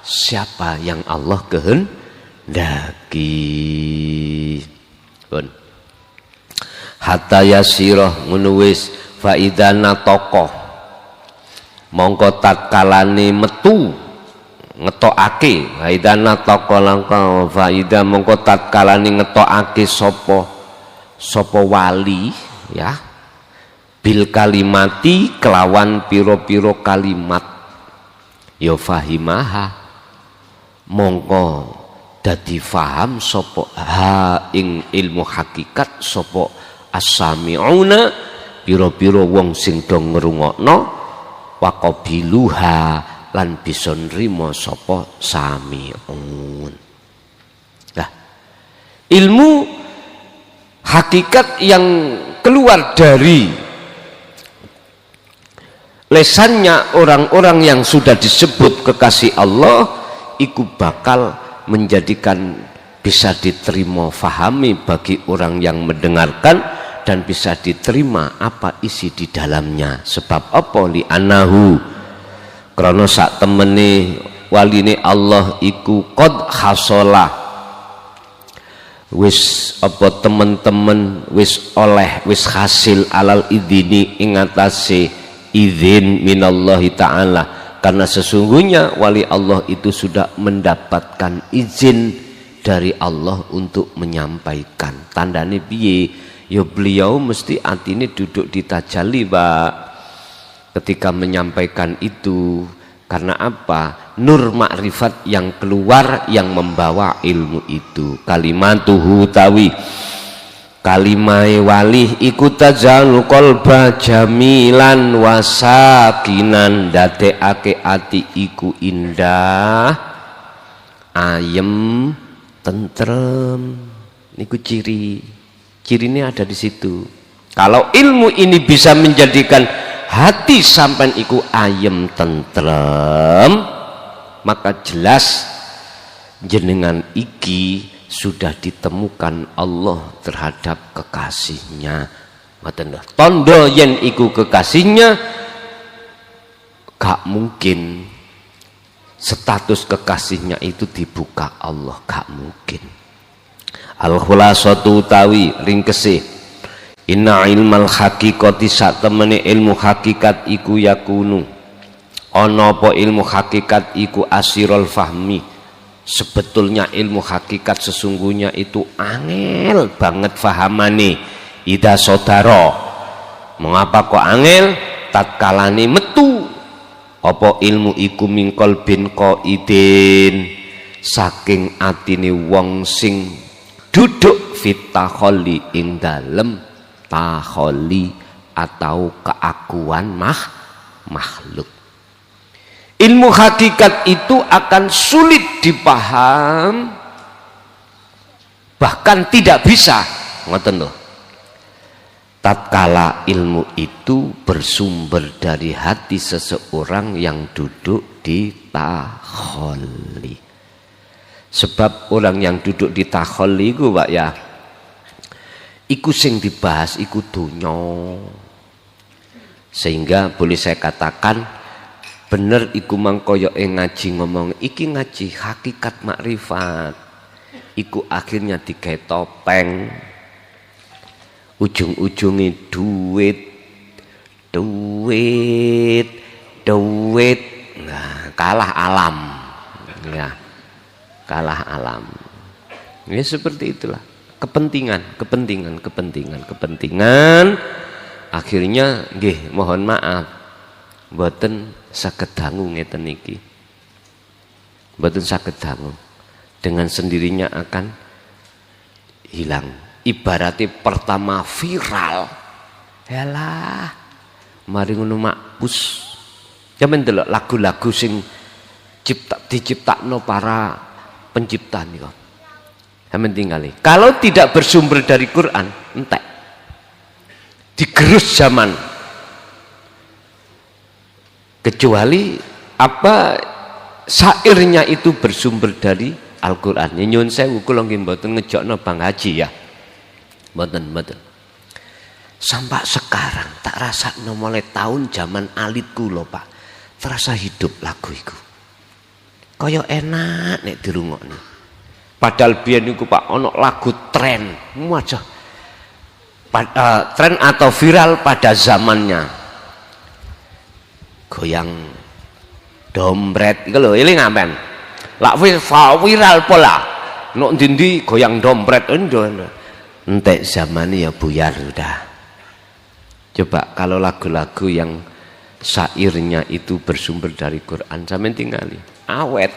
siapa yang Allah kehendaki. Pun hatta yasirah ngono wis faidana tokoh mongko tatkalane metu ngetokake faidana tokoh langka faida mongko tatkalane ngetokake sapa wali ya bil kalimati kelawan piro-piro kalimat ya fahimaha mongko dadi faham sapa ha ing ilmu hakikat sapa as-sami'una pira-pira wong sing do ngrungokno waqabiluha lan bisa nrimo sapa sami'un. Nah, ilmu hakikat yang keluar dari lesannya orang-orang yang sudah disebut kekasih Allah iku bakal menjadikan bisa diterima fahami bagi orang yang mendengarkan dan bisa diterima apa isi di dalamnya. Sebab apa li anahu krana sak temene waline Allah iku qad hasola wis apa temen-temen wis oleh wis hasil alal idini ing atase izin minallahi ta'ala. Karena sesungguhnya wali Allah itu sudah mendapatkan izin dari Allah untuk menyampaikan. Tandane piye? Ya beliau mesti atine duduk di tajalli, Pak. Ketika menyampaikan itu, karena apa? Nur makrifat yang keluar yang membawa ilmu itu. Kalimatuhu tawi kalimai walih iku tajalu qalba jamilan wasakinan, dadekake ati iku indah ayem tentrem. Niku cirinya ada di situ. Kalau ilmu ini bisa menjadikan hati sampean iku ayem tentrem, maka jelas jenengan iki sudah ditemukan Allah terhadap kekasihnya. Tondo yen iku kekasihnya, gak mungkin status kekasihnya itu dibuka Allah, gak mungkin. Al-khulasatu tawi ringkesih, inna ilmal haqiqati sak temene ilmu hakikat iku yakunu ana apa ilmu hakikat iku asirul fahmi. Sebetulnya ilmu hakikat sesungguhnya itu angel banget fahamane. Ida sodaro, mengapa kok angel? Tatkalane metu apa ilmu iku mingkol bin qaidin, saking atine wong sing duduk fit takholi ing dalem takholi atau keakuan makhluk. Ilmu hakikat itu akan sulit dipaham, bahkan tidak bisa, ngoten lho. Tatkala ilmu itu bersumber dari hati seseorang yang duduk di takholi. Sebab orang yang duduk di takholi iku Pak ya, iku sing dibahas iku donya. Sehingga boleh saya katakan bener iku mangkoyo ngaji ngomong iki ngaji hakikat makrifat. Iku akhirnya digawe topeng. Ujung-ujungnya duit. Nah, kalah alam. Ya. Kalah alam. Ya seperti itulah. Kepentingan. Akhirnya nggih mohon maaf. Mboten saged dangu ngeten iki. Mboten saged dangu. Dengan sendirinya akan hilang. Ibaratnya pertama viral. Yalah. Mari ngono makpus. Sampeyan delok lagu-lagu sing diciptakno para pencipta nika. Sampeyan tingali. Kalau tidak bersumber dari Quran, entek. Digerus zaman. Kecuali apa syairnya itu bersumber dari Al-Qur'an. Nyuwun sewu kula nggih mboten ngejokno Bang Haji ya. Mboten. Sampai sekarang tak rasakno mulai tahun zaman alitku lho Pak. Terasa hidup lagu iku. Kaya enak nek dirungokne. Padahal biyen niku Pak ana lagu tren, wajah. Tren atau viral pada zamannya. Goyang dompet iku lho, eling sampean. Lak viral pola. Nok ndi-ndi goyang dompet entek zamane ya buyar sudah. Coba kalau lagu-lagu yang syairnya itu bersumber dari Quran sampeyan tingali. Awet.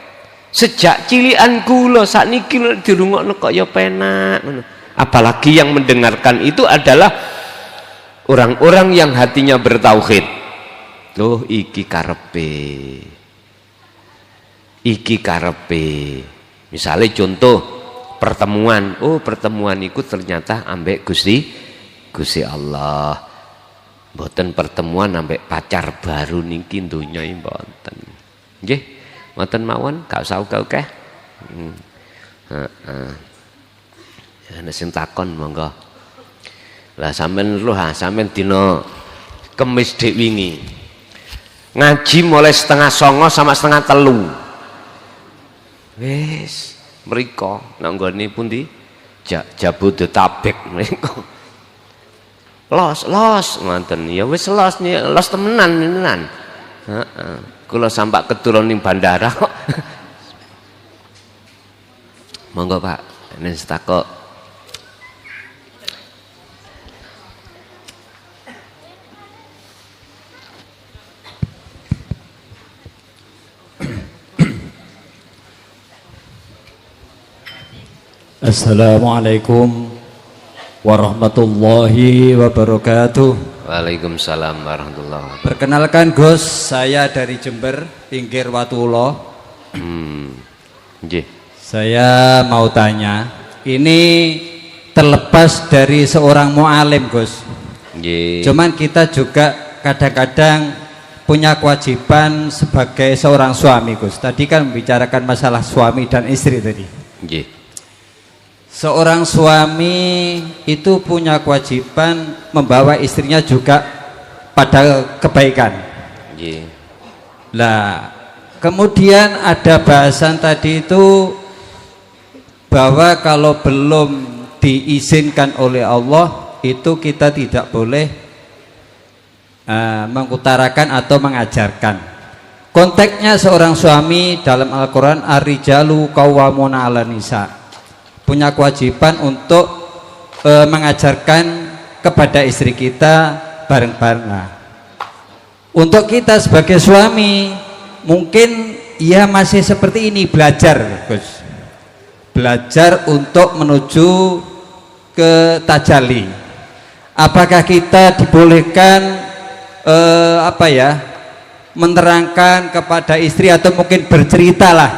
Sejak cilikan kula sakniki dirungokno kok ya penak ngono. Apalagi yang mendengarkan itu adalah orang-orang yang hatinya bertauhid. Loh iki karepe. Misalnya contoh pertemuan. Oh pertemuan itu ternyata ambek Gusti Allah. Mboten pertemuan ambek pacar baru niki donya mboten. Nggih, mboten mawon, gak usah akeh. Ana sing takon monggo. Lah sampean sampean dina Kemis dek wingi. Ngaji mulai 8:30 sama 8:30. Wis, mriko nang nggone pundi? Jabodetabek mriko. Los ngoten ya wis los temenan. Heeh. Kula sampak keturun ning bandara kok. Monggo Pak, nek takok. Assalamualaikum warahmatullahi wabarakatuh. Waalaikumsalam warahmatullahi wabarakatuh. Perkenalkan Gus, saya dari Jember, pinggir Watulo. Saya mau tanya, ini terlepas dari seorang mu'alim Gus. Cuman kita juga kadang-kadang punya kewajiban sebagai seorang suami Gus. Tadi kan membicarakan masalah suami dan istri tadi. Seorang suami itu punya kewajiban membawa istrinya juga pada kebaikan. Lah, kemudian ada bahasan tadi itu bahwa kalau belum diizinkan oleh Allah itu kita tidak boleh mengutarakan atau mengajarkan. Konteksnya seorang suami dalam Al-Quran, ar-rijalu qawwamuna 'alan nisa, punya kewajiban untuk mengajarkan kepada istri kita bareng-bareng. Nah, untuk kita sebagai suami mungkin ya masih seperti ini, belajar Gus, belajar untuk menuju ke tajalli. Apakah kita dibolehkan menerangkan kepada istri atau mungkin berceritalah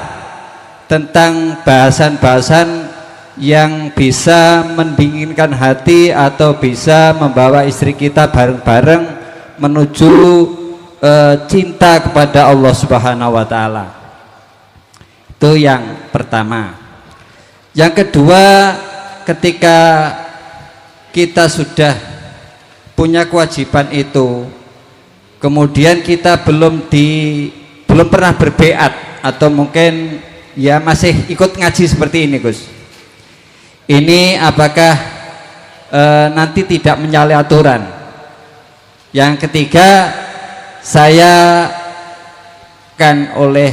tentang bahasan-bahasan yang bisa mendinginkan hati atau bisa membawa istri kita bareng-bareng menuju cinta kepada Allah Subhanahu wa Ta'ala. Itu yang pertama. Yang kedua, ketika kita sudah punya kewajiban itu, kemudian kita belum pernah berbeat atau mungkin ya masih ikut ngaji seperti ini Gus. Ini apakah nanti tidak menyalahi aturan? Yang ketiga, saya kan oleh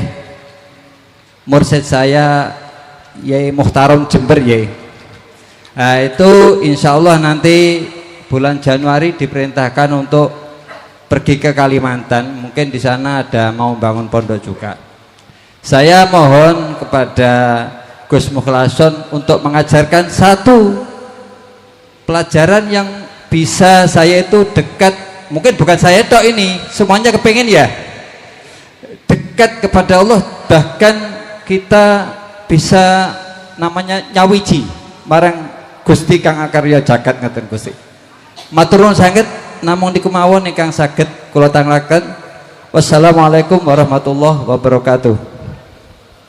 mursyid saya Yai Muhtarom Jember Yai. Nah, itu insya Allah nanti bulan Januari diperintahkan untuk pergi ke Kalimantan. Mungkin di sana ada mau bangun pondok juga. Saya mohon kepada Gus Mukhlason untuk mengajarkan satu pelajaran yang bisa saya itu dekat, mungkin bukan saya tok ini, semuanya kepingin ya dekat kepada Allah, bahkan kita bisa namanya nyawiji marang Gusti Kang Akarya Jagat ngeten Gusti. Matur nuwun sanget, namung niku mawon ingkang saged kula tanglaken. Wassalamualaikum warahmatullahi wabarakatuh.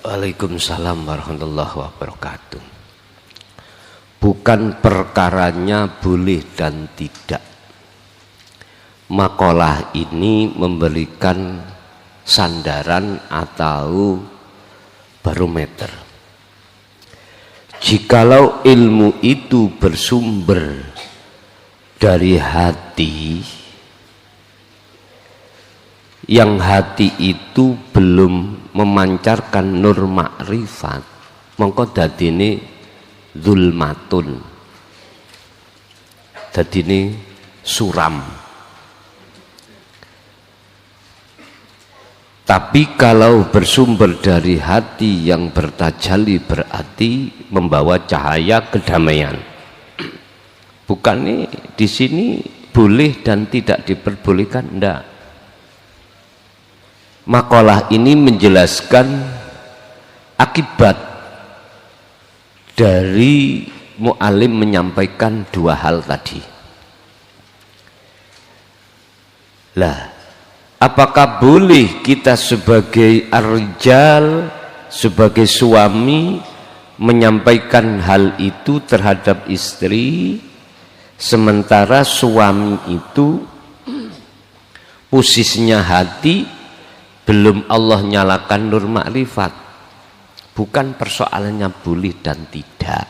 Waalaikumsalam warahmatullahi wabarakatuh. Bukan perkaranya boleh dan tidak. Makalah ini memberikan sandaran atau barometer. Jikalau ilmu itu bersumber dari hati, yang hati itu belum memancarkan nur makrifat, mongko dadine zulmatun, dadine suram. Tapi kalau bersumber dari hati yang bertajalli, berarti membawa cahaya kedamaian. Bukannya di sini boleh dan tidak diperbolehkan, enggak. Makalah ini menjelaskan akibat dari mu'alim menyampaikan dua hal tadi. Lah, apakah boleh kita sebagai ar-rijal, sebagai suami menyampaikan hal itu terhadap istri, sementara suami itu posisinya hati belum Allah nyalakan nur makrifat? Bukan persoalannya boleh dan tidak.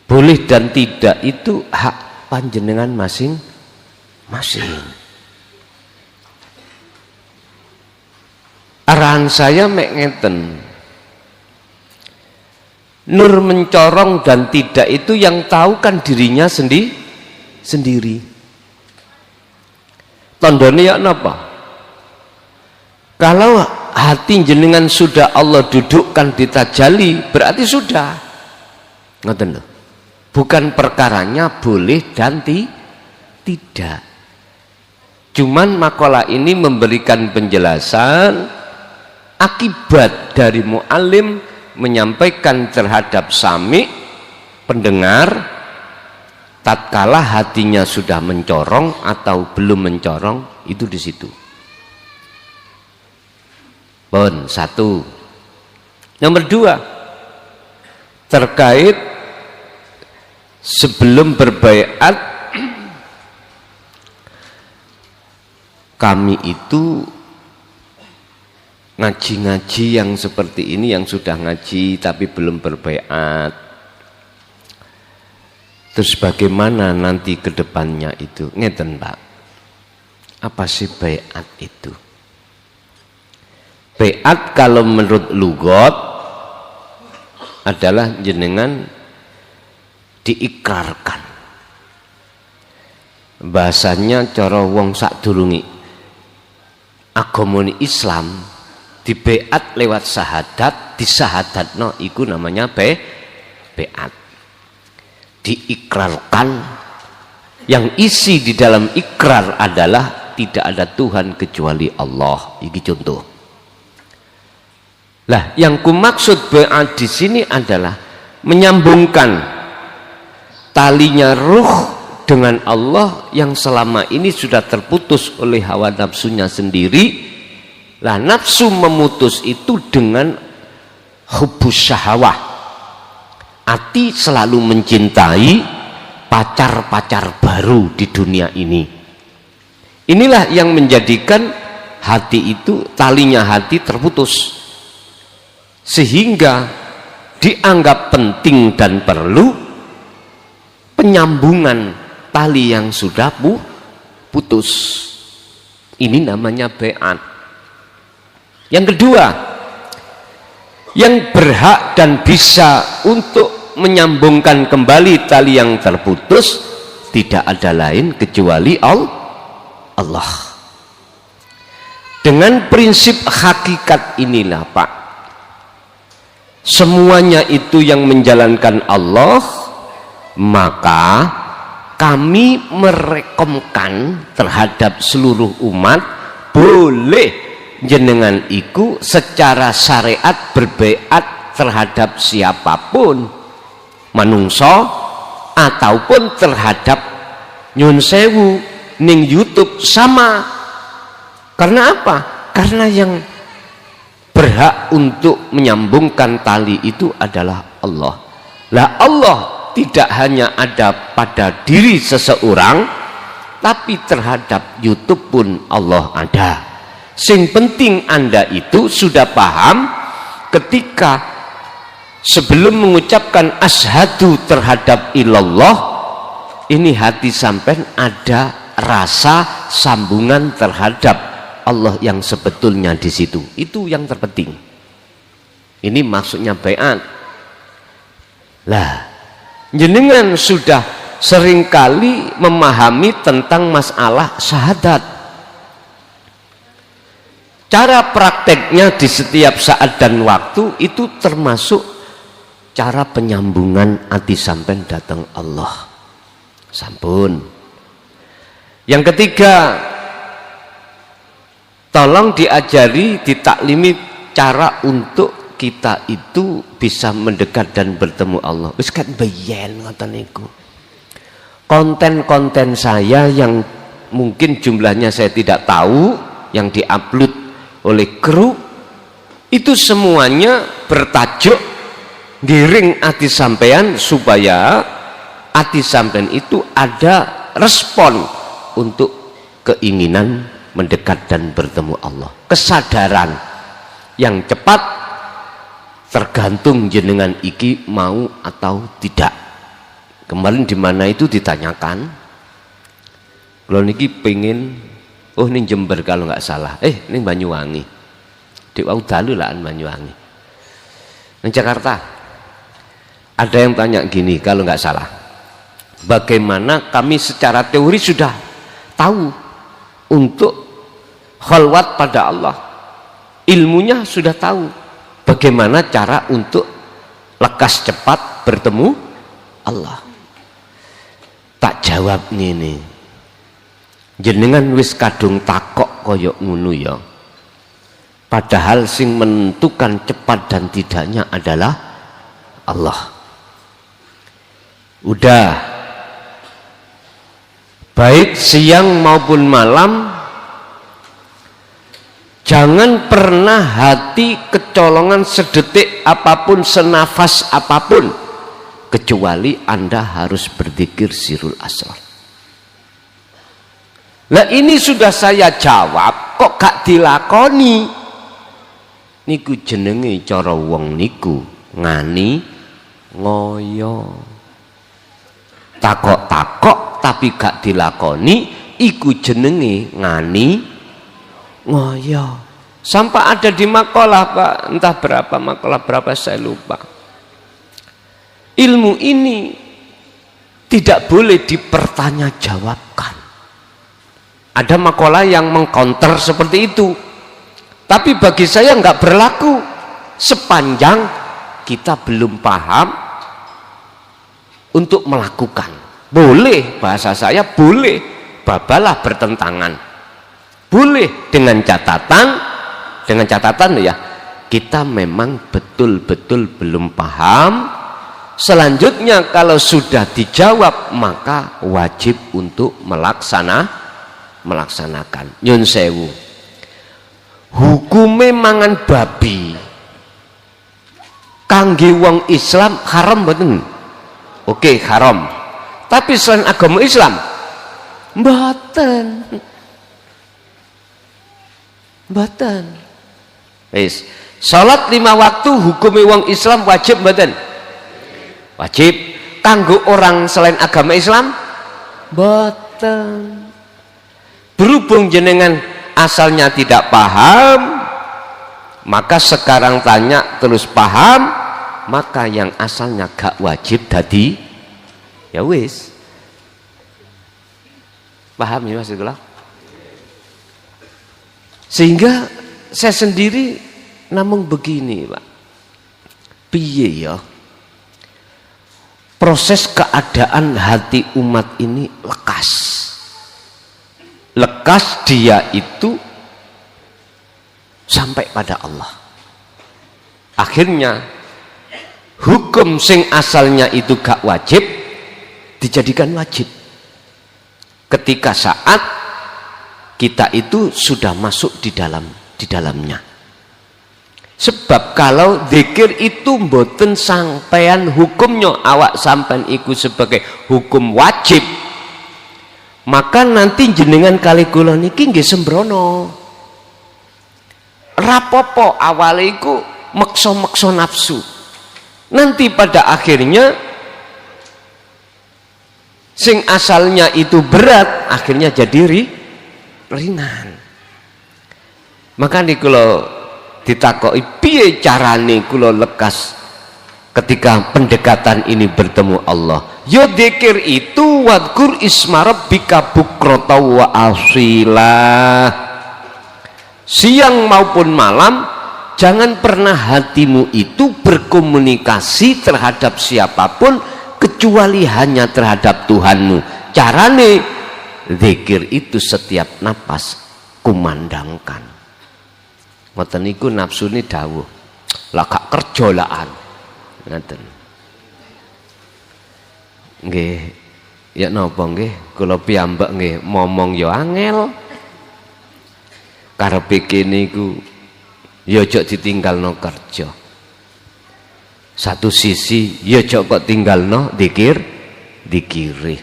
Boleh dan tidak itu hak panjenengan masing-masing. Arahan saya mek ngeten. Nur mencorong dan tidak itu yang tahu kan dirinya sendiri. Tandane ya napa? Kalau hati jenengan sudah Allah dudukkan di tajalli, berarti sudah. Ngoten lho. bukan perkaranya boleh dan tidak. Cuman makalah ini memberikan penjelasan akibat dari mu'alim menyampaikan terhadap sami, pendengar, tatkala hatinya sudah mencorong atau belum mencorong, itu di situ. Pun satu. Nomor dua, terkait sebelum berbaiat, kami itu ngaji-ngaji yang seperti ini, yang sudah ngaji tapi belum berbaiat. Terus bagaimana nanti ke depannya itu? Ngeten Pak, apa sih baiat itu? Baiat kalau menurut lugat adalah jenengan diikrarkan. Bahasanya cara wong sadurunge agamane Islam dibeat lewat syahadat, disahadatno iku namanya beat. Diikrarkan, yang isi di dalam ikrar adalah tidak ada Tuhan kecuali Allah. Ini contoh. Lah, yang kumaksud beat di sini adalah menyambungkan talinya ruh dengan Allah yang selama ini sudah terputus oleh hawa nafsunya sendiri. Lah, nafsu memutus itu dengan hubbus syahwah. Hati selalu mencintai pacar-pacar baru di dunia ini. Inilah yang menjadikan hati itu, talinya hati terputus, sehingga dianggap penting dan perlu penyambungan tali yang sudah putus. Ini namanya beat. Yang kedua, yang berhak dan bisa untuk menyambungkan kembali tali yang terputus tidak ada lain kecuali Allah. Dengan prinsip hakikat inilah Pak, semuanya itu yang menjalankan Allah, maka kami merekomkan terhadap seluruh umat boleh jenengan iku secara syariat berbaiat terhadap siapapun, manungso ataupun terhadap nyun sewu ning YouTube sama. Karena apa? Karena yang berhak untuk menyambungkan tali itu adalah Allah. Lah, Allah tidak hanya ada pada diri seseorang, tapi terhadap YouTube pun Allah ada. Sing penting Anda itu sudah paham ketika sebelum mengucapkan asyhadu terhadap ilallah, ini hati sampean ada rasa sambungan terhadap Allah yang sebetulnya di situ. Itu yang terpenting. Ini maksudnya baiat. Lah, jenengan sudah seringkali memahami tentang masalah syahadat. Cara prakteknya di setiap saat dan waktu itu termasuk cara penyambungan hati sampean datang Allah. Sampun. Yang ketiga, tolong diajari, ditaklimi cara untuk kita itu bisa mendekat dan bertemu Allah. Wis kan bayan ngoten niku. Konten-konten saya yang mungkin jumlahnya saya tidak tahu, yang diupload oleh kru itu semuanya bertajuk giring hati sampean supaya hati sampean itu ada respon untuk keinginan mendekat dan bertemu Allah. Kesadaran yang cepat tergantung jenengan iki mau atau tidak. Kemarin di mana itu ditanyakan, kalau niki pengen, oh ini Jember kalau nggak salah, ini Banyuwangi, di Waudalu lah Banyuwangi. Di Jakarta ada yang tanya gini kalau nggak salah, bagaimana kami secara teori sudah tahu untuk khalwat pada Allah, ilmunya sudah tahu, bagaimana cara untuk lekas cepat bertemu Allah. Tak jawab ngene. Jenengan wis kadung takok koyok ngono ya. Padahal sing menentukan cepat dan tidaknya adalah Allah. Udah, baik siang maupun malam, jangan pernah hati kecolongan sedetik apapun, senafas apapun, kecuali Anda harus berzikir sirul asrar. Lah ini sudah saya jawab, kok gak dilakoni? Niku jenenge cara wong niku ngani ngoyo. Takok-takok tapi gak dilakoni, iku jenenge ngani ngoyo. Sampai ada di makalah Pak, entah berapa makalah berapa saya lupa. Ilmu ini tidak boleh dipertanyajawabkan. Ada makalah yang mengcounter seperti itu, tapi bagi saya nggak berlaku sepanjang kita belum paham untuk melakukan. Boleh, bahasa saya boleh, babalah bertentangan, boleh dengan catatan ya, kita memang betul-betul belum paham. Selanjutnya kalau sudah dijawab maka wajib untuk melaksanakan. Nyun sewu, hukume mangan babi kangge wong Islam haram mboten? Oke, haram. Tapi selain agama Islam mboten. Wis, salat 5 waktu hukume wong Islam wajib mboten? Wajib. Kanggo orang selain agama Islam mboten. Berhubung jenengan asalnya tidak paham, maka sekarang tanya terus paham, maka yang asalnya gak wajib tadi ya wis. Paham ya Mas itulah. Sehingga saya sendiri namun begini Pak, piye ya proses keadaan hati umat ini lekas dia itu sampai pada Allah. Akhirnya hukum sing asalnya itu gak wajib dijadikan wajib ketika saat kita itu sudah masuk di dalamnya. Sebab kalau zikir itu mboten sampean hukumnya awak sampean iku sebagai hukum wajib, maka nanti jenengan kali kula niki nggih sembrono. Rapopo awale iku meksa-meksa nafsu. Nanti pada akhirnya sing asalnya itu berat akhirnya jadi ringan. Maka nih kula ditakoki piye carane kula lekas ketika pendekatan ini bertemu Allah. Ya dzikir itu wadkur isma rabbika bukrata wa asila. Siang maupun malam jangan pernah hatimu itu berkomunikasi terhadap siapapun kecuali hanya terhadap Tuhanmu. Carane dzikir itu setiap napas kumandangkan. Ngoten niku nafsune dawuh. Lah gak kerja laan. Ngoten. Nggih. Ya napa nggih? Kula piyambak nggih momong ya angel. Karepe kene iku ya aja ditinggalno kerja. Satu sisi ya aja kok tinggalno dikiri.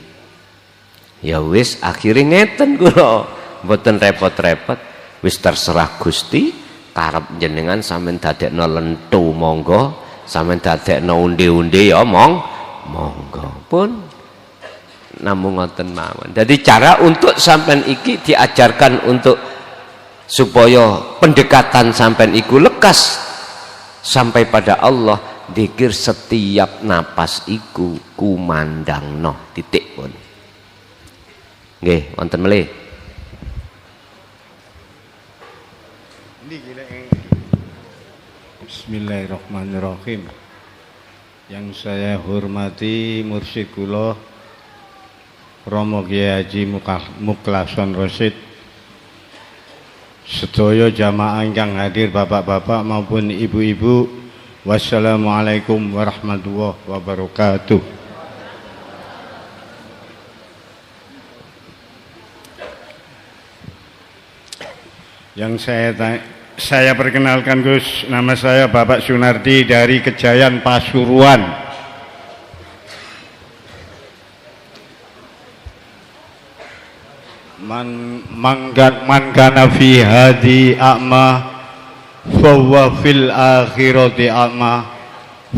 Ya wis akhire ngeten kula. Mboten repot-repot. Wis terserah Gusti. Karep jenengan sampean dadekno lentu monggo, sampean dadekno unde-unde ya monggo pun namung ngoten mawon. Jadi cara untuk sampean iki diajarkan untuk supaya pendekatan sampean iku lekas sampai pada Allah, dzikir setiap napas iku kumandangno titik pun. Nggih, wonten melih. Bismillahirrahmanirrahim. Yang saya hormati mursyid kula Romo Kiai Haji Mukhlason Rosid, sedaya jamaah ingkang hadir, bapak-bapak maupun ibu-ibu, wassalamualaikum warahmatullahi wabarakatuh. Yang saya perkenalkan Gus, nama saya Bapak Sunardi dari Kejayan Pasuruan. Man kana fi hadi a'ma fa huwa fil akhirati a'ma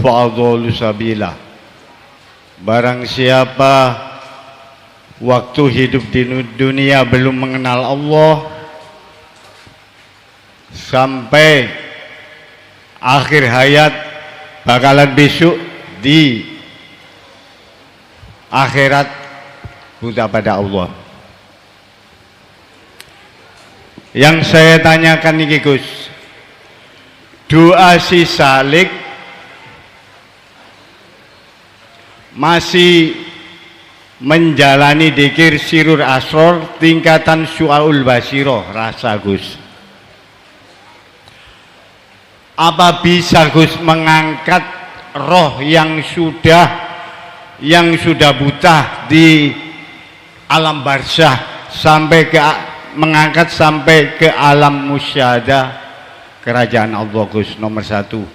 fa adallu sabila. Barang siapa waktu hidup di dunia belum mengenal Allah, sampai akhir hayat bakalan besok di akhirat buta pada Allah. Yang saya tanyakan nih Gus, doa si salik masih menjalani dikir sirur asror tingkatan syu'aul basiroh rasa Gus. Apa bisa Gus mengangkat roh yang sudah buta di alam barzah sampai ke mengangkat sampai ke alam musyahadah kerajaan Allah Gus? Nomor satu.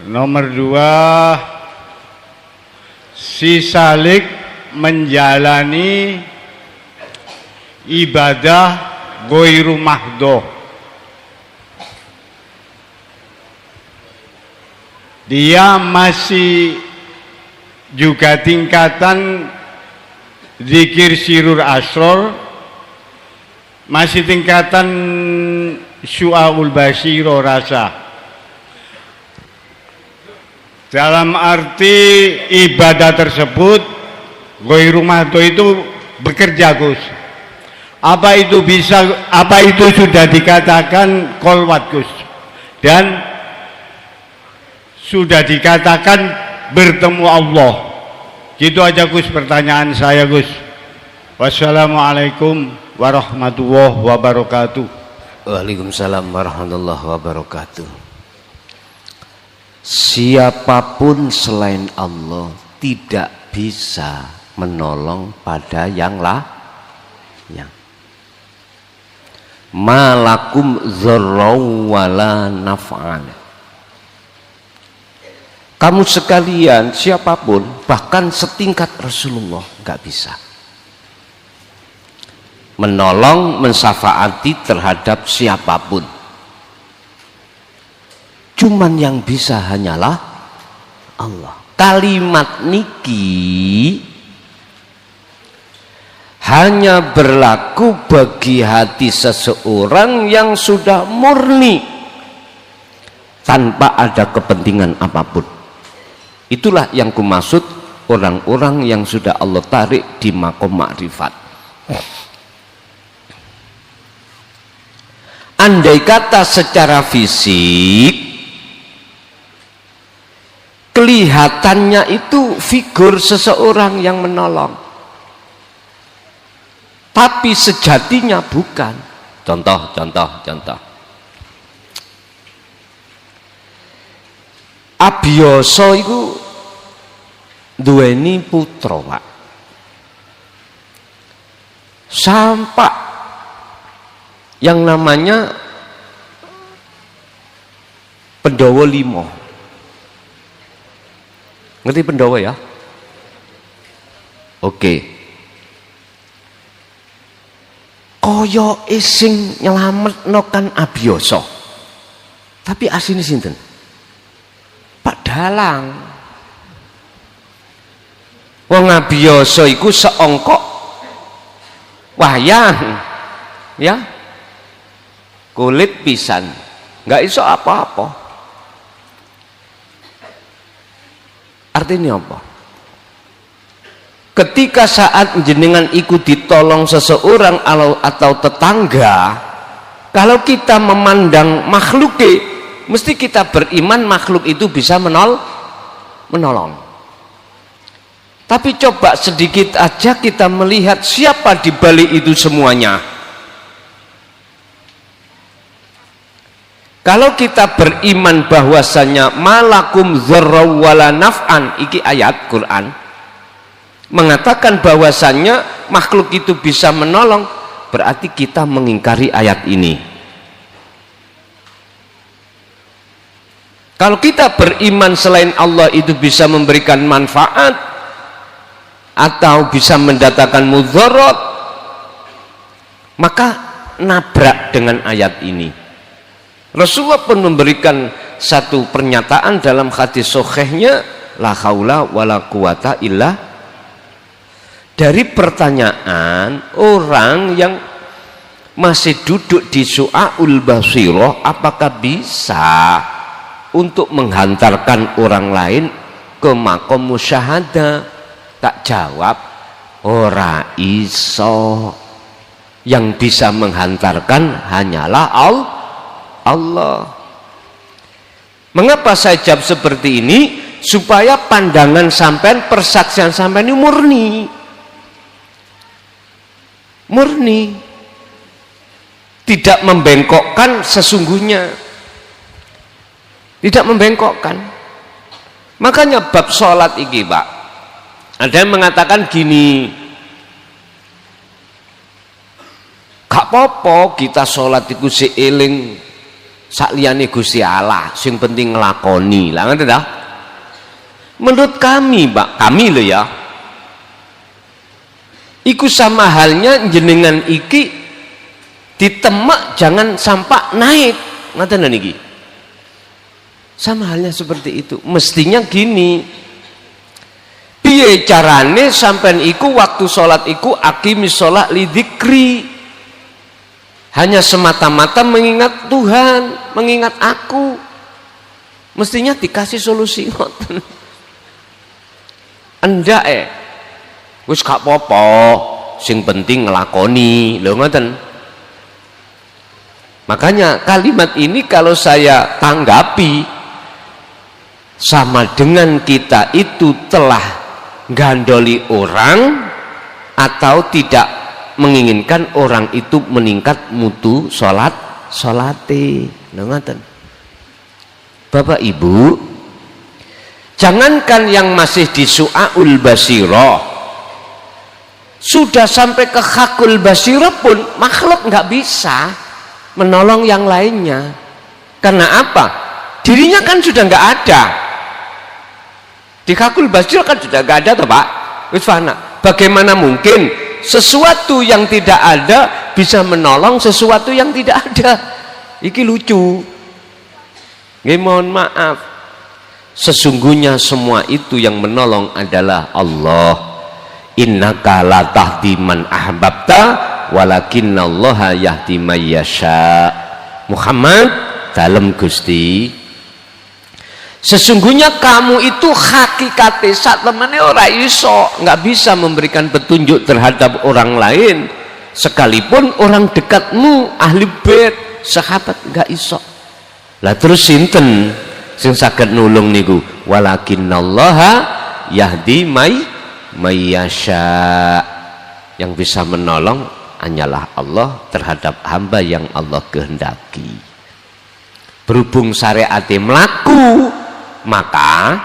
Nomor dua, si salik menjalani ibadah ghairu mahdoh. Dia masih juga tingkatan zikir sirur asror, masih tingkatan syu'aul basiro rasa. Dalam arti ibadah tersebut ghairu mahdoh itu bekerja Gus. Apa itu sudah dikatakan kolwat Gus, dan sudah dikatakan bertemu Allah. Gitu aja Gus pertanyaan saya Gus. Wassalamualaikum warahmatullahi wabarakatuh. Waalaikumsalam warahmatullahi wabarakatuh. Siapapun selain Allah tidak bisa menolong pada yang malakum dzarrau wala naf'an. Kamu sekalian, siapapun, bahkan setingkat Rasulullah, nggak bisa menolong, mensafaati terhadap siapapun. Cuman yang bisa hanyalah Allah. Kalimat niki hanya berlaku bagi hati seseorang yang sudah murni tanpa ada kepentingan apapun. Itulah yang kumaksud orang-orang yang sudah Allah tarik di makom makrifat. Andai kata secara fisik kelihatannya itu figur seseorang yang menolong, tapi sejatinya bukan. Contoh. Abiyasa iku duweni putra, Pak. Sampak yang namanya Pandhawa 5. Ngerti Pandhawa ya? Oke. Kaya sing nyelametno kan Abiyasa. Tapi asline sinten? Pak Dalang. Wong Abiyasa iku seongkok wayang, ya, kulit pisan, nggak iso apa-apa. Artinya apa? Ketika saat jenengan ikut ditolong seseorang atau tetangga, kalau kita memandang makhluk, mesti kita beriman makhluk itu bisa menolong. Tapi coba sedikit aja kita melihat siapa di balik itu semuanya. Kalau kita beriman bahwasanya malakum dzarra wala naf'an, iki ayat Quran mengatakan bahwasanya makhluk itu bisa menolong, berarti kita mengingkari ayat ini. Kalau kita beriman selain Allah itu bisa memberikan manfaat atau bisa mendatangkan mudarat, maka nabrak dengan ayat ini. Rasulullah pun memberikan satu pernyataan dalam hadis sahihnya, la haula wala quwata illa. Dari pertanyaan orang yang masih duduk di su'aul basirah, apakah bisa untuk menghantarkan orang lain ke makom musyahadah? Tak jawab, ora iso. Yang bisa menghantarkan hanyalah Allah. Mengapa saya jawab seperti ini? Supaya pandangan sampean, persaksian sampean ini murni, tidak membengkokkan sesungguhnya, tidak membengkokkan. Makanya bab sholat iki Pak, ada yang mengatakan gini, gak apa-apa kita sholat iku seiling sakliyane Gusti Allah, sing penting nglakoni. Lah ngoten ta? Menurut kami, Pak, kami lho ya, iku sama halnya jenengan iki ditemek jangan sampai naik. Ngoten niki. Sama halnya seperti itu. Mestinya gini, piye carane sampean iku waktu sholat iku aqimis sholat lidzikri, hanya semata-mata mengingat Tuhan, mengingat aku. Mestinya dikasih solusi ngoten. Endak wis gak apa-apa, sing penting nglakoni, lho ngoten. Makanya kalimat ini kalau saya tanggapi, sama dengan kita itu telah gandoli orang atau tidak menginginkan orang itu meningkat mutu salate. Ngoten. Bapak Ibu, jangankan yang masih di su'aul basirah, sudah sampai ke hakul basirah pun makhluk nggak bisa menolong yang lainnya. Karena apa? Dirinya kan sudah nggak ada. Di hakul basirah kan sudah nggak ada toh Pak, wis fana. Bagaimana mungkin sesuatu yang tidak ada bisa menolong sesuatu yang tidak ada? Iki lucu. Nggih, mohon maaf. Sesungguhnya semua itu yang menolong adalah Allah. Innaka la tahdi man ahbabta walakinnallaha yahdi may yasha. Muhammad dalem Gusti, sesungguhnya kamu itu hakikate sak temene ora iso, nggak bisa memberikan petunjuk terhadap orang lain, sekalipun orang dekatmu, ahli bait, sahabat, nggak iso. Lah terus sinten sing saged nulung niku? Walakinnallaha yahdi may yasha. Yang bisa menolong hanyalah Allah terhadap hamba yang Allah kehendaki. Berhubung syariate mlaku, maka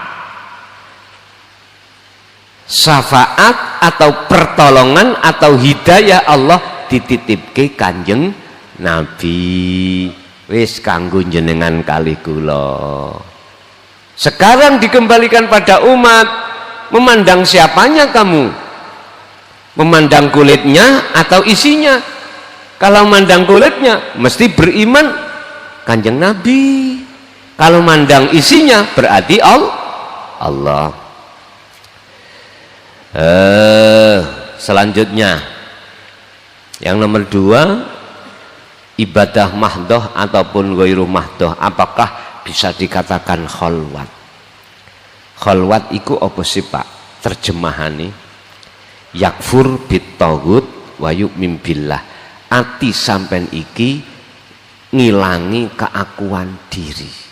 syafaat atau pertolongan atau hidayah Allah dititipke Kanjeng Nabi. Wis kanggo jenengan kali kula. Sekarang dikembalikan pada umat, memandang siapanya kamu? Memandang kulitnya atau isinya? Kalau memandang kulitnya mesti beriman Kanjeng Nabi. Kalau mandang isinya berarti Allah. Selanjutnya yang nomor 2, ibadah mahdoh ataupun ghairu mahdoh, apakah bisa dikatakan kholwat? Kholwat iku apa sih Pak? Terjemahane yakfur bitaghut wa yu'min billah. Ati sampean iki ngilangi keakuan diri.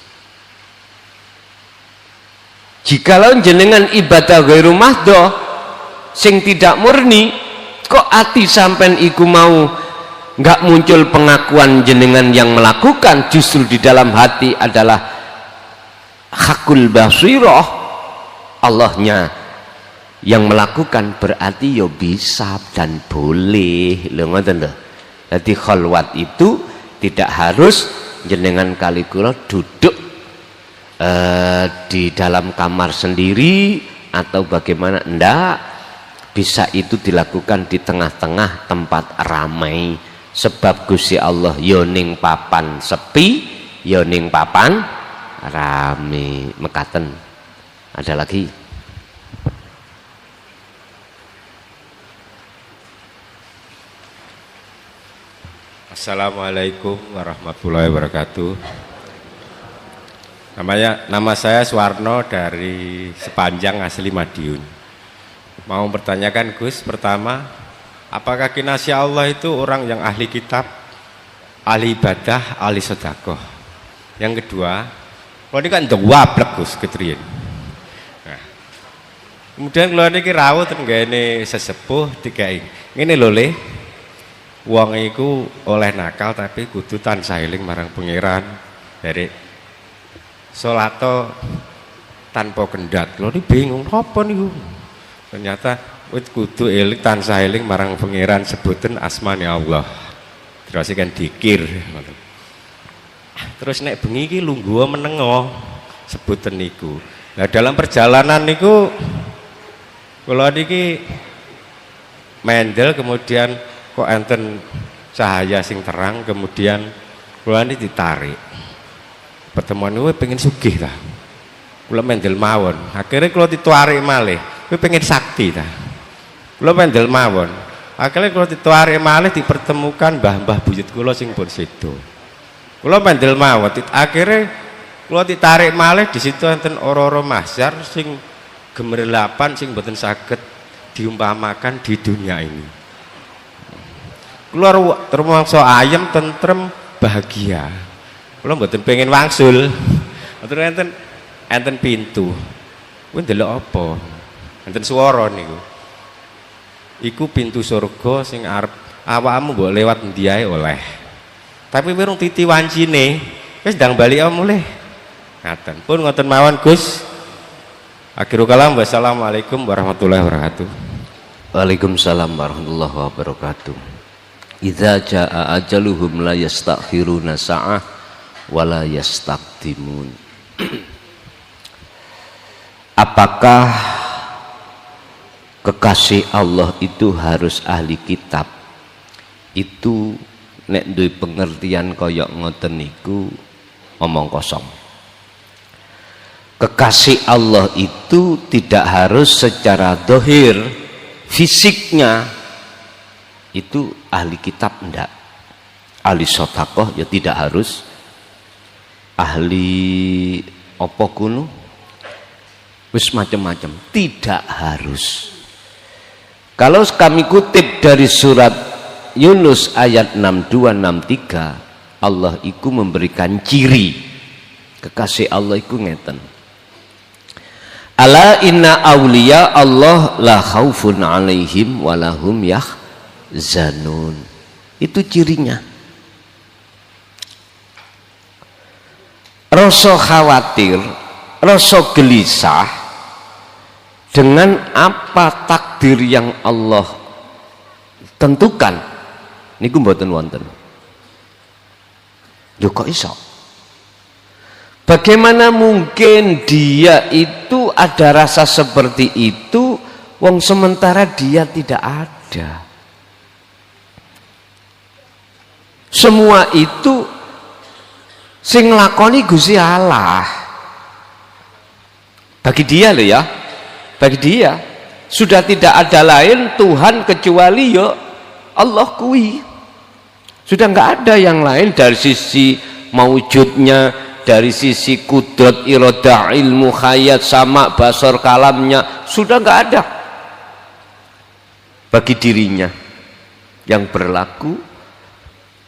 Jikalau jenengan ibadah ghairu mahdoh, sing tidak murni, kok ati sampean iku mau nggak muncul pengakuan jenengan yang melakukan, justru di dalam hati adalah hakul basirah, Allahnya yang melakukan, berarti yo bisa dan boleh lho, ngoten lho. Jadi khalwat itu tidak harus jenengan kali kula duduk di dalam kamar sendiri atau bagaimana, ndak, bisa itu dilakukan di tengah-tengah tempat ramai, sebab Gusti Allah yo ning papan sepi, yo ning papan rame. Mekaten. Ada lagi? Assalamualaikum warahmatullahi wabarakatuh. Nama saya Suwarno dari Sepanjang, asli Madiun. Mau bertanyakan Gus, pertama, apakah kinasih Allah itu orang yang ahli kitab, ahli ibadah, ahli sedekah? Yang kedua, kalau ini kan jawablek Gus ketriyen. Nah, kemudian kalau ini rawuh tenggene sesepuh dikai. Ngene lho Le, wong iku oleh nakal tapi kudu tansah eling marang pangeran. Dari Solato tanpa kendat. Lho ini bingung apa niku? Ternyata wit kudu eling tansah eling marang pangeran, sebutan asmane Allah. Terus kan dikir. Terus nek bengi iki lungguh menengo, sebutan niku. Nah dalam perjalanan niku kula niki mendel, kemudian kok enten cahaya sing terang, kemudian kula niki ditarik. Pertemuan gue pengen sugih ta, kula mendel mawon, akhirnya kula ditarik malih, gue pengen sakti ta, kula mendel mawon, akhirnya kula ditarik malih, dipertemukan mbah-mbah buyut kula sing pun sedo, kula mendel mawon, akhirnya kula ditarik malih, di situ enten ora-ora mahsyar sing gemerlapan, sing mboten saged diumpamakan di dunia ini. Kula rumangsa ayem, tentrem, bahagia. Kula mboten pengen wangsul. Terus enten pintu. Kuwi ndelok apa? Enten swara niku. Iku pintu surga sing arep awakmu mbok lewat endi ae oleh. Tapi wirung titi wancine wis ndang bali mulih. Ngaten. Pun ngoten mawon Gus. Akhirul kalam, wassalamualaikum warahmatullahi wabarakatuh. Waalaikumsalam warahmatullahi wabarakatuh. Idza jaa ajaluhum la yastakhiruna sa'ah wala yastaqdimun. Apakah kekasih Allah itu harus ahli kitab? Itu nek duwe pengertian kaya ngoten niku omong kosong. Kekasih Allah itu tidak harus secara dohir, fisiknya itu ahli kitab, ndak. Ahli sedekah ya tidak harus. Ahli apa kuno wis macam-macam, tidak harus. Kalau kami kutip dari surat Yunus ayat 62-63, Allah iku memberikan ciri kekasih Allah iku ngeten, ala inna awliya Allah la khaufun alaihim walahum yahzanun. Itu cirinya. Rasa khawatir, rasa gelisah dengan apa takdir yang Allah tentukan niku mboten wonten. Yo kok iso? Bagaimana mungkin dia itu ada rasa seperti itu wong sementara dia tidak ada? Semua itu sing nglakoni Gusti Allah. Bagi dia loh ya, bagi dia sudah tidak ada lain Tuhan kecuali ya Allah kui. Sudah nggak ada yang lain dari sisi maujudnya, dari sisi kudrat, iradah, ilmu, khayat, sama, basar, kalamnya, sudah nggak ada. Bagi dirinya yang berlaku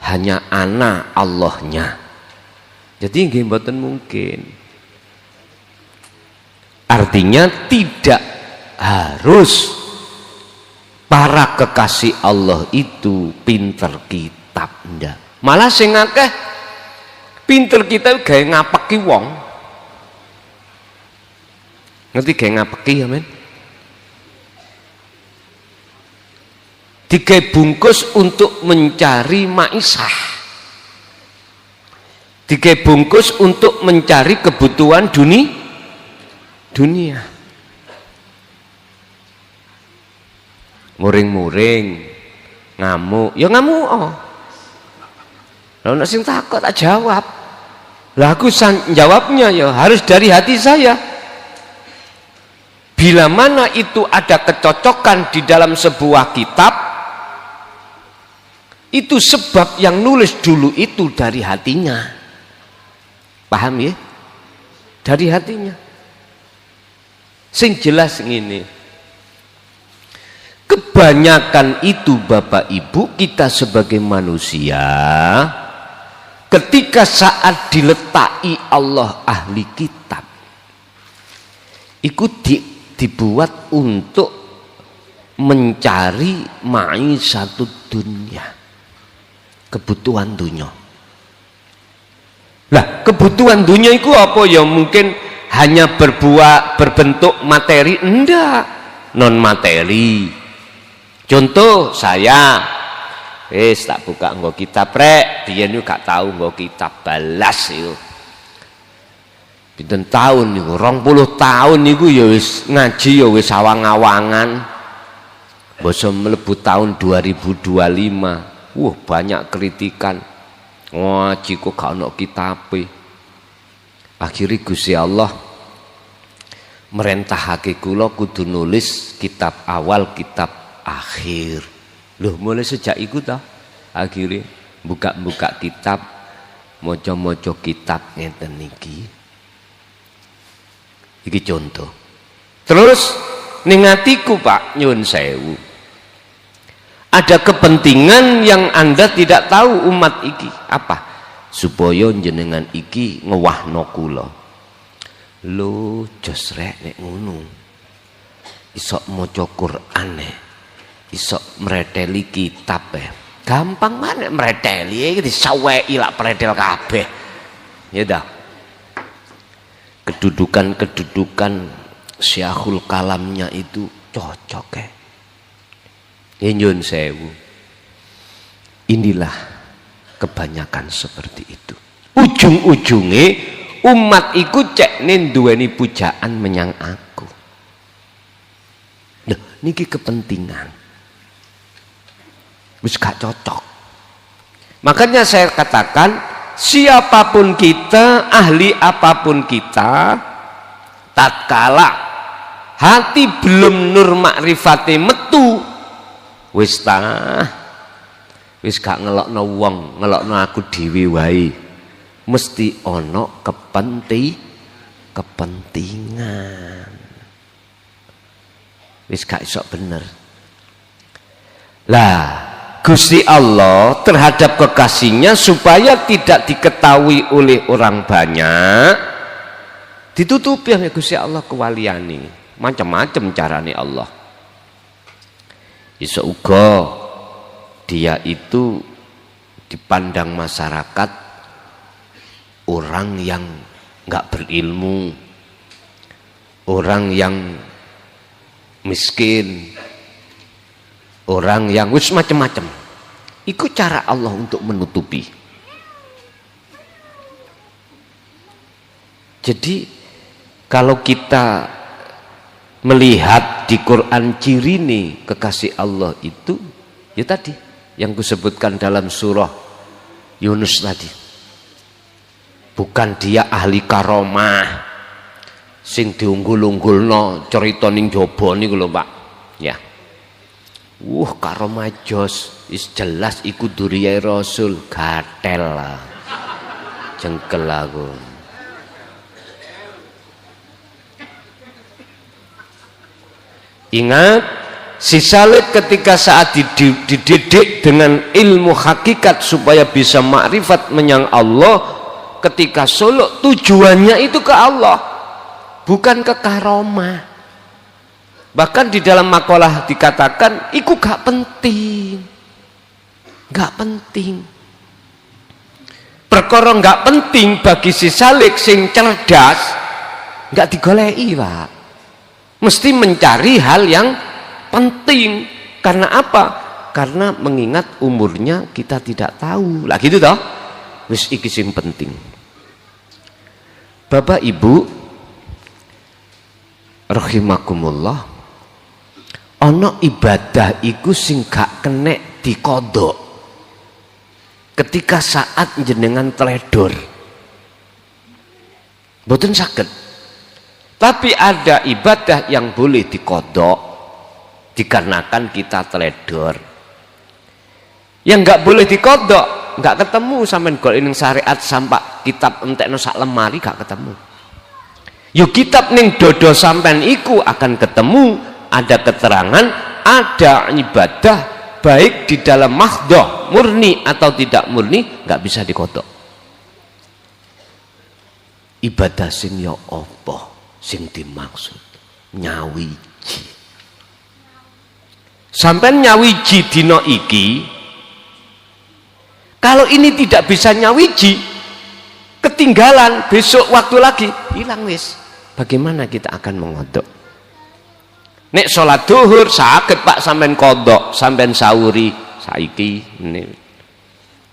hanya ana Allahnya. Jadi nggih mboten mungkin. Artinya tidak harus para kekasih Allah itu pinter kitab ndak. Malah sing akeh pinter kitab gawe ngapeki wong. Ngerti gawe ngapeki ya men? Digawe bungkus untuk mencari maisah. Digawe bungkus untuk mencari kebutuhan dunia. Muring-muring, ngamuk, ya ngamuk. Oh. Lalu nek sing takut tak jawab. Lah aku jawabnya ya harus dari hati saya. Bila mana itu ada kecocokan di dalam sebuah kitab, itu sebab yang nulis dulu itu dari hatinya. Paham ya? Dari hatinya. Sing jelas ngene. Kebanyakan itu Bapak Ibu kita sebagai manusia ketika saat diletaki Allah ahli kitab itu dibuat untuk mencari satu dunia, kebutuhan dunia. Lah kebutuhan dunia itu apa ya? Mungkin hanya berbentuk materi, enggak, non materi. Contoh saya tak buka nggo kitab rek, biyen yo gak tau nggo kitab balas yo. Pinten tahun niku, 20 tahun niku ya wis ngaji ya wis awang-awangan. Basa mlebu tahun 2025. Wah, banyak kritikan. Ngaji kok gak ono kitabe. Akhire Gusti Allah merentahake kula kudu nulis kitab awal, kitab akhir. Loh, mulai sejak itu toh akhirnya buka kitab, maca kitab ngeten niki. Iki contoh. Terus ning atiku Pak nyuwun sewu. Ada kepentingan yang Anda tidak tahu umat iki. Apa? Supaya jenengan iki ngewahno kula. Lho, jos rek nek ngono. Iso maca Quran iso mreteli kitab gampang mana mreteli iki disaweki lak pretel kabeh ya dah. Kedudukan Syekhul Kalamnya itu cocok ya nyun sewu. Inilah kebanyakan seperti itu, ujung-ujungnya umat iku cekne duweni pujaan menyang aku. Nah niki kepentingan wis gak cocok. Makanya saya katakan siapapun kita, ahli apapun kita, tatkala hati belum nur makrifate metu wis gak ngelokno wong, ngelokno aku dhewe wae. Mesti ono kepentingan. Wis gak iso bener. Lah Gusti Allah terhadap kekasihnya supaya tidak diketahui oleh orang banyak, ditutupi oleh Gusti Allah kewaliane. Macam-macam carane Allah. Iso uga dia itu dipandang masyarakat orang yang nggak berilmu, orang yang miskin, orang yang wis macam-macam. Itu cara Allah untuk menutupi. Jadi kalau kita melihat di Quran ciri nih kekasih Allah itu ya tadi yang kusebutkan dalam surah Yunus tadi. Bukan dia ahli karomah sing diunggul-unggulno cerita ning jaba niku lho Pak. Ya. Karomah jos is jelas iku duriyai Rasul, gatel lah. Jengkel aku. Ingat, si Salib ketika saat dididik dengan ilmu hakikat supaya bisa makrifat menyang Allah, ketika suluk tujuannya itu ke Allah, bukan ke karomah. Bahkan di dalam makalah dikatakan iku gak penting. Gak penting. Perkara gak penting bagi si salik sing cerdas gak digoleki, Pak. Mesti mencari hal yang penting. Karena apa? Karena mengingat umurnya kita tidak tahu. Lah gitu toh. Wis iki sing penting. Bapak Ibu rahimakumullah, ana ibadah iku sing gak kenek dikodok ketika saat jenengan teledor, mboten saged. Tapi ada ibadah yang boleh dikodok dikarenakan kita teledor. Yang nggak boleh dikodok, nggak ketemu sampean golek ning syariat sampai kitab entekno sak lemari gak ketemu. Yo kitab ning dodo sampean iku akan ketemu, ada keterangan, ada ibadah baik di dalam mahdhah murni atau tidak murni nggak bisa dikodok. Ibadah sing ya apa sing dimaksud? Nyawiji. Sampean nyawiji dina iki, kalau ini tidak bisa nyawiji, ketinggalan, besok waktu lagi hilang wis. Bagaimana kita akan mengodok? Nek sholat duhur saged Pak sampean kodok, sampean sahuri saiki ini.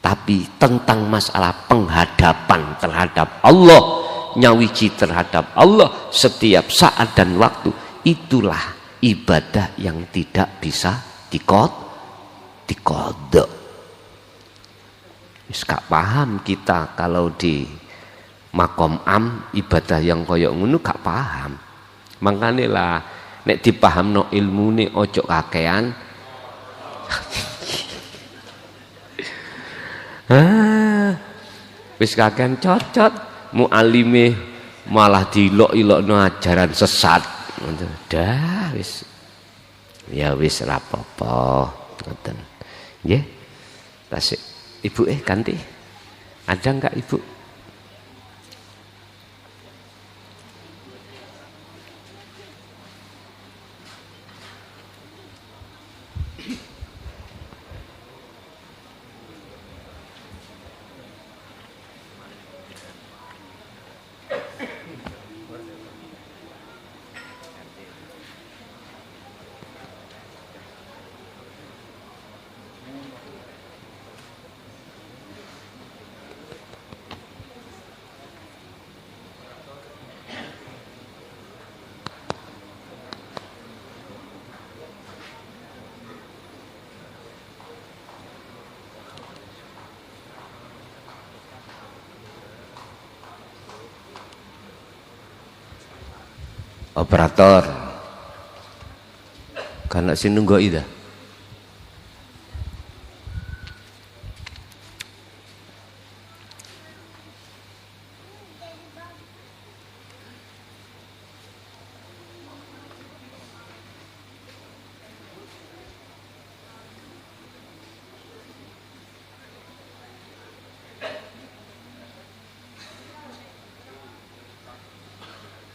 Tapi tentang masalah penghadapan terhadap Allah, nyawiji terhadap Allah setiap saat dan waktu, itulah ibadah yang tidak bisa dikodok. Wis gak paham kita kalau di makom am ibadah yang koyok ngono gak paham. Makanya lah nek dipahamno ilmune ojo kakean. Wis kakean cocot, mualime malah dilok-ilokno ajaran sesat. Dah wis. Ya wis ra apa-apa, ngoten. Nggih. Tasik. Ibu ganti. Ada enggak Ibu? Operator karena sini nunggu ida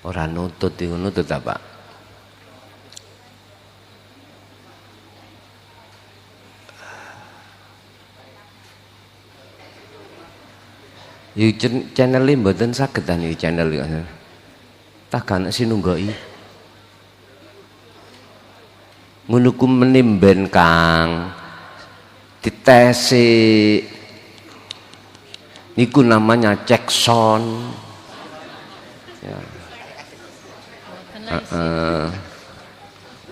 orang nutut itu nutut apa? Channel ini mboten saged ta niki channel iki. Tak kan sinunggoi. Ngono ku menimben Kang. Ditesi niku namanya cekson. Ya.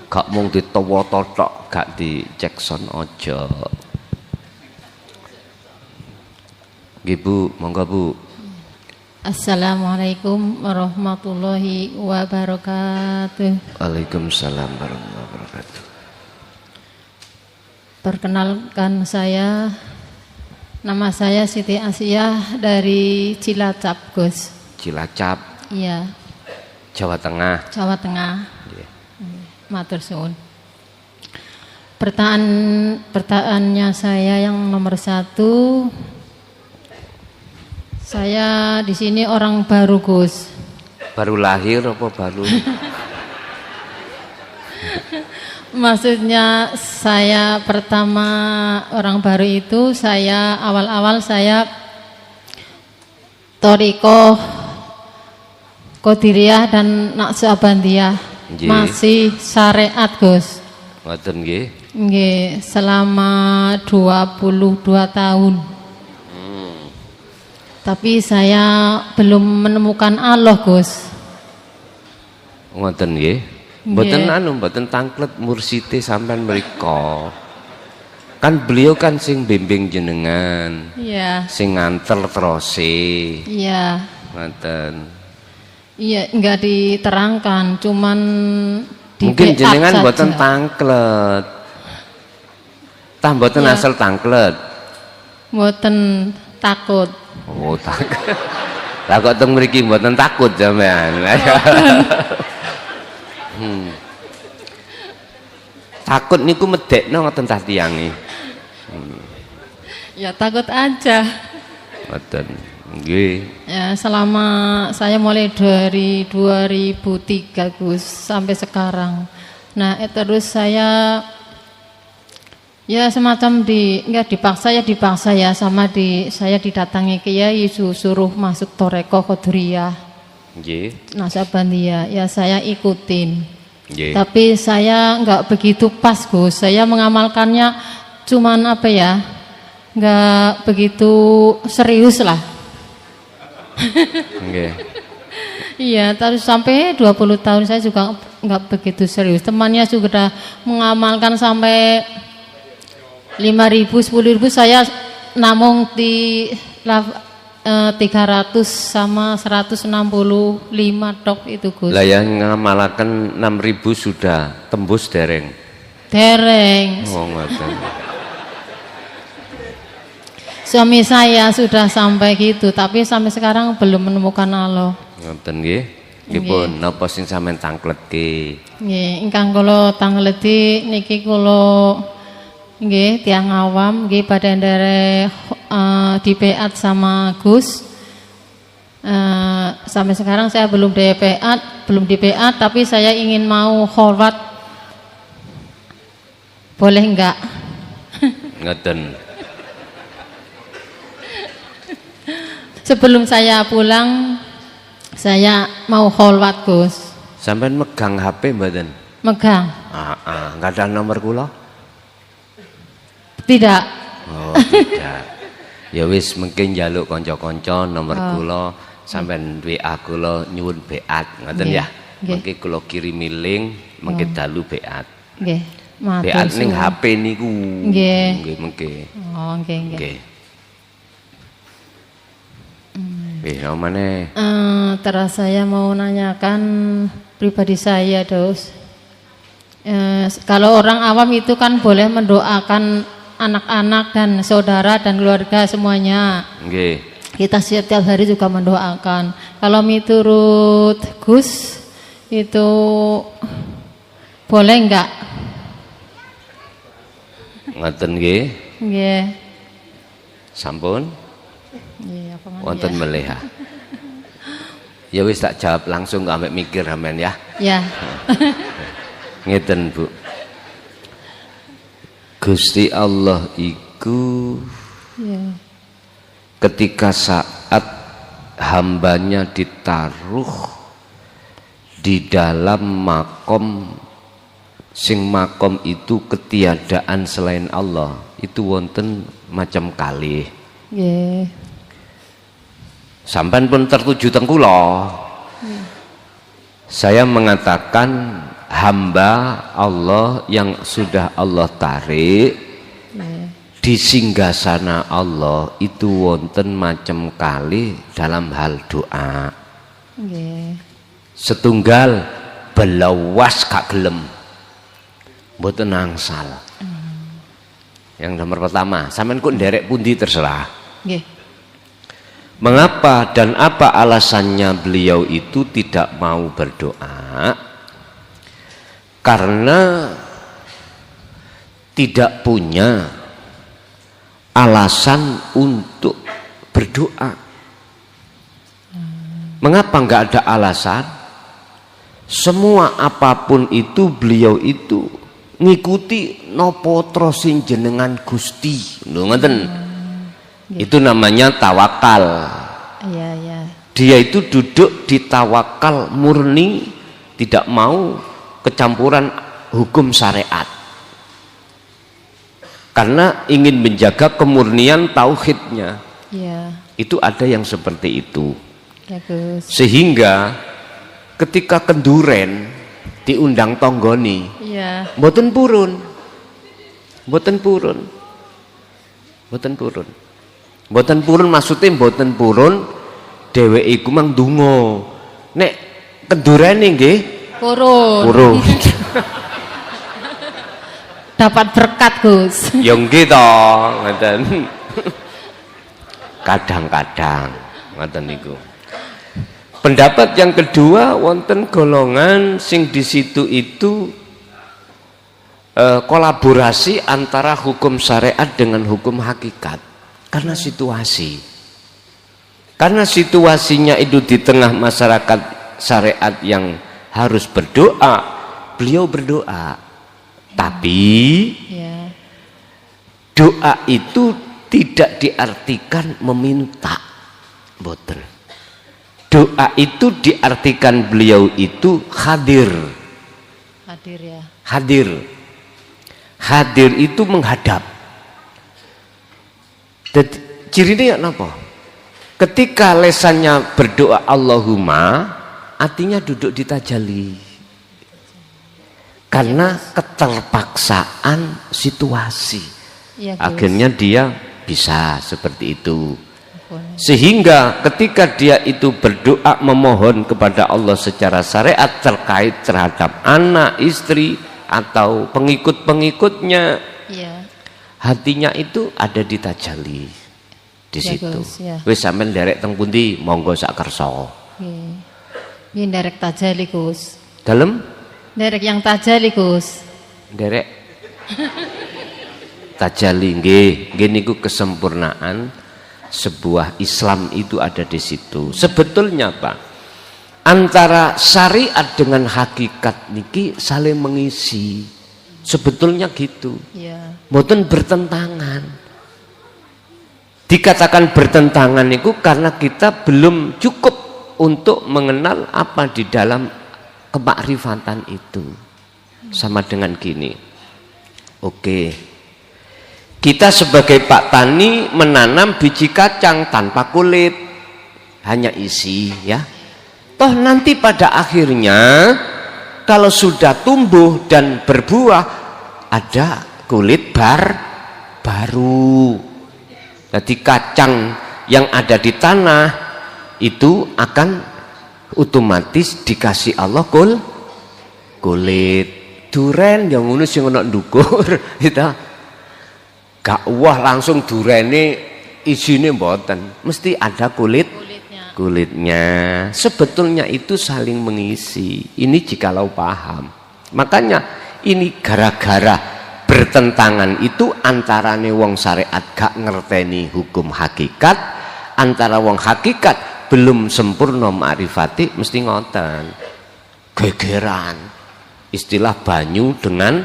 Gak mung ditawa tok, gak di Jackson aja. Nggih Bu, monggo Bu. Assalamualaikum warahmatullahi wabarakatuh. Waalaikumsalam warahmatullahi wabarakatuh. Perkenalkan nama saya Siti Asiyah dari Cilacap, Gus. Cilacap. Iya. Jawa Tengah. Jawa Tengah. Yeah. Matur suwun. Pertanyaannya saya yang nomor 1. Saya di sini orang baru, Gus. Baru lahir apa baru? Maksudnya saya pertama orang baru itu saya awal-awal saya Toriko, Qadiriyah dan Naqsyabandiyah. Nggih. Masih syariat, Gus. Ngoten nggih. Nggih, selama 22 tahun. Tapi saya belum menemukan Allah, Gus. Ngoten nggih. Mboten mboten tangklet mursite sampean mriko. Kan beliau kan sing bimbing jenengan. Iya. Sing nganter terose. Iya. Ngoten. Iya, enggak diterangkan, cuman di Mungkin BA jenengan saja. mboten tangklet. Tah mboten Iya. asal tangklet. Mboten takut. Oh, takut. Lah kok teng mriki mboten takut sampean. Takut niku medekno ngoten tah tiyange. Ya takut aja. Ngoten. Nggih. Ya, selama saya mulai dari 2003, Gus, sampai sekarang. Nah, terus saya ya semacam enggak dipaksa ya sama saya didatangi kiai suruh masuk Toreko Qadiriyah. Nggih. Naqsyabandiyah. Ya saya ikutin. Nggih. Tapi saya enggak begitu pas, Gus. Saya mengamalkannya cuman apa ya? Enggak begitu serius lah. Nggih. Iya, terus sampai 20 tahun saya juga nggak begitu serius. Temannya sudah mengamalkan sampai 5.000, 10.000, saya namung di 300 sama 165 tok itu, Gus. Lah yang ngamalaken 6.000 sudah tembus dereng. Dereng. Oh, ngoten. Suami saya sudah sampai gitu, tapi sampai sekarang belum menemukan Allah. Ngoten nggih. Nggih pun napa sing sampean tangkletke? Nggih, ingkang kula tangleti niki kula nggih tiyang awam nggih badan dari di PA sama Gus. Sampai sekarang saya belum di PA, tapi saya ingin mau kholwat. Boleh enggak? Ngoten. Sebelum saya pulang, saya mau kholwat, Gus. Sampean megang HP mboten? Megang? Enggak ada nomor kula? Tidak. Oh, tidak. Ya wis mungkin njaluk kanca-kanca nomor kula, sampean WA kula nyuwun beat, ngoten ya. Mengki kula kirimi link, mengki dalu beat. Nggih. Beat ning HP niku. Nggih. Nggih mengki. Oh, nggih, nggih. Nggih. Maneh? Terus saya mau nanyakan pribadi saya, Dos. Kalau orang awam itu kan boleh mendoakan anak-anak dan saudara dan keluarga semuanya. Nggih. Kita setiap hari juga mendoakan. Kalau miturut Gus itu boleh enggak? Ngoten nggih. Nggih. Sampun? Iya, apa Wonten melih ha. Ya wis tak jawab langsung gak ambek mikir sampean ya. Ya. Ngeten Bu. Gusti Allah iku ketika saat hambanya ditaruh di dalam makom, sing makom itu ketiadaan selain Allah, itu wonten macam kalih. Nggih. Sampai pun tertuju teng kula. Saya mengatakan hamba Allah yang sudah Allah tarik di singgasana Allah itu wonten macam kali dalam hal doa. Setunggal belawas gak gelem, mboten angsal. Yang nomor pertama, sampean kok nderek pundi terserah. Nggih. Mengapa dan apa alasannya beliau itu tidak mau berdoa? Karena tidak punya alasan untuk berdoa. Mengapa enggak ada alasan? semua apapun itu beliau itu ngikuti nopo sing jenengan Gusti. Lho ngoten. Itu namanya tawakal. Iya, iya. Dia itu duduk di tawakal murni, tidak mau kecampuran hukum syariat. Karena ingin menjaga kemurnian tauhidnya. Iya. Itu ada yang seperti itu. Ya, Gus. Sehingga ketika kenduren diundang tonggoni, Iya. mboten purun. Mboten purun. Mboten purun. Mboten purun maksudnya mboten purun dheweke iku mang ndonga. Nek kendurene nggih Purun. purun. Dapat berkat, Gus. Ya nggih to, ngoten. Kadang-kadang ngoten niku. Pendapat yang kedua wonten golongan sing di situ itu kolaborasi antara hukum syariat dengan hukum hakikat karena situasi. Karena situasinya itu di tengah masyarakat syariat yang harus berdoa, beliau berdoa. Tapi Ya. doa itu tidak diartikan meminta, boten. Doa itu diartikan beliau itu hadir. Hadir ya. Hadir. Hadir itu menghadap. Cirinya apa? Ketika lesannya berdoa Allahumma, artinya duduk di tajalli. Karena keterpaksaan situasi. Iya, Gus. Akhirnya dia bisa seperti itu. Boleh. Sehingga ketika dia itu berdoa memohon kepada Allah secara syariat terkait terhadap anak, istri atau pengikut-pengikutnya, Iya. hatinya itu ada di tajalli di Ya, situ. Gus, ya. Wis sampean nderek teng pundi monggo sak kersa. Nggih. Ini derek tajali, Gus. Dalem Derek yang tajali, Gus. nderek tajalli nggih, nggih niku kesempurnaan sebuah Islam itu ada di situ. Sebetulnya Pak, antara syariat dengan hakikat niki saling mengisi. Sebetulnya gitu. Iya. Mboten bertentangan. Dikatakan bertentangan itu karena kita belum cukup untuk mengenal apa di dalam kemakrifatan itu. Sama dengan gini. Oke. Kita sebagai Pak Tani menanam biji kacang tanpa kulit, hanya isi ya. Toh nanti pada akhirnya kalau sudah tumbuh dan berbuah ada kulit baru. Jadi kacang yang ada di tanah itu akan otomatis dikasih Allah kulit. Duren yang ngono sing ana ndukur gitu. Gak wah langsung durene isine mboten, mesti ada kulitnya. Sebetulnya itu saling mengisi. Ini jikalau paham. Makanya ini gara-gara bertentangan itu antarane wong syariat gak ngerteni hukum hakikat, antara wong hakikat belum sempurna ma'rifati mesti ngoten. Gegeran. Istilah banyu dengan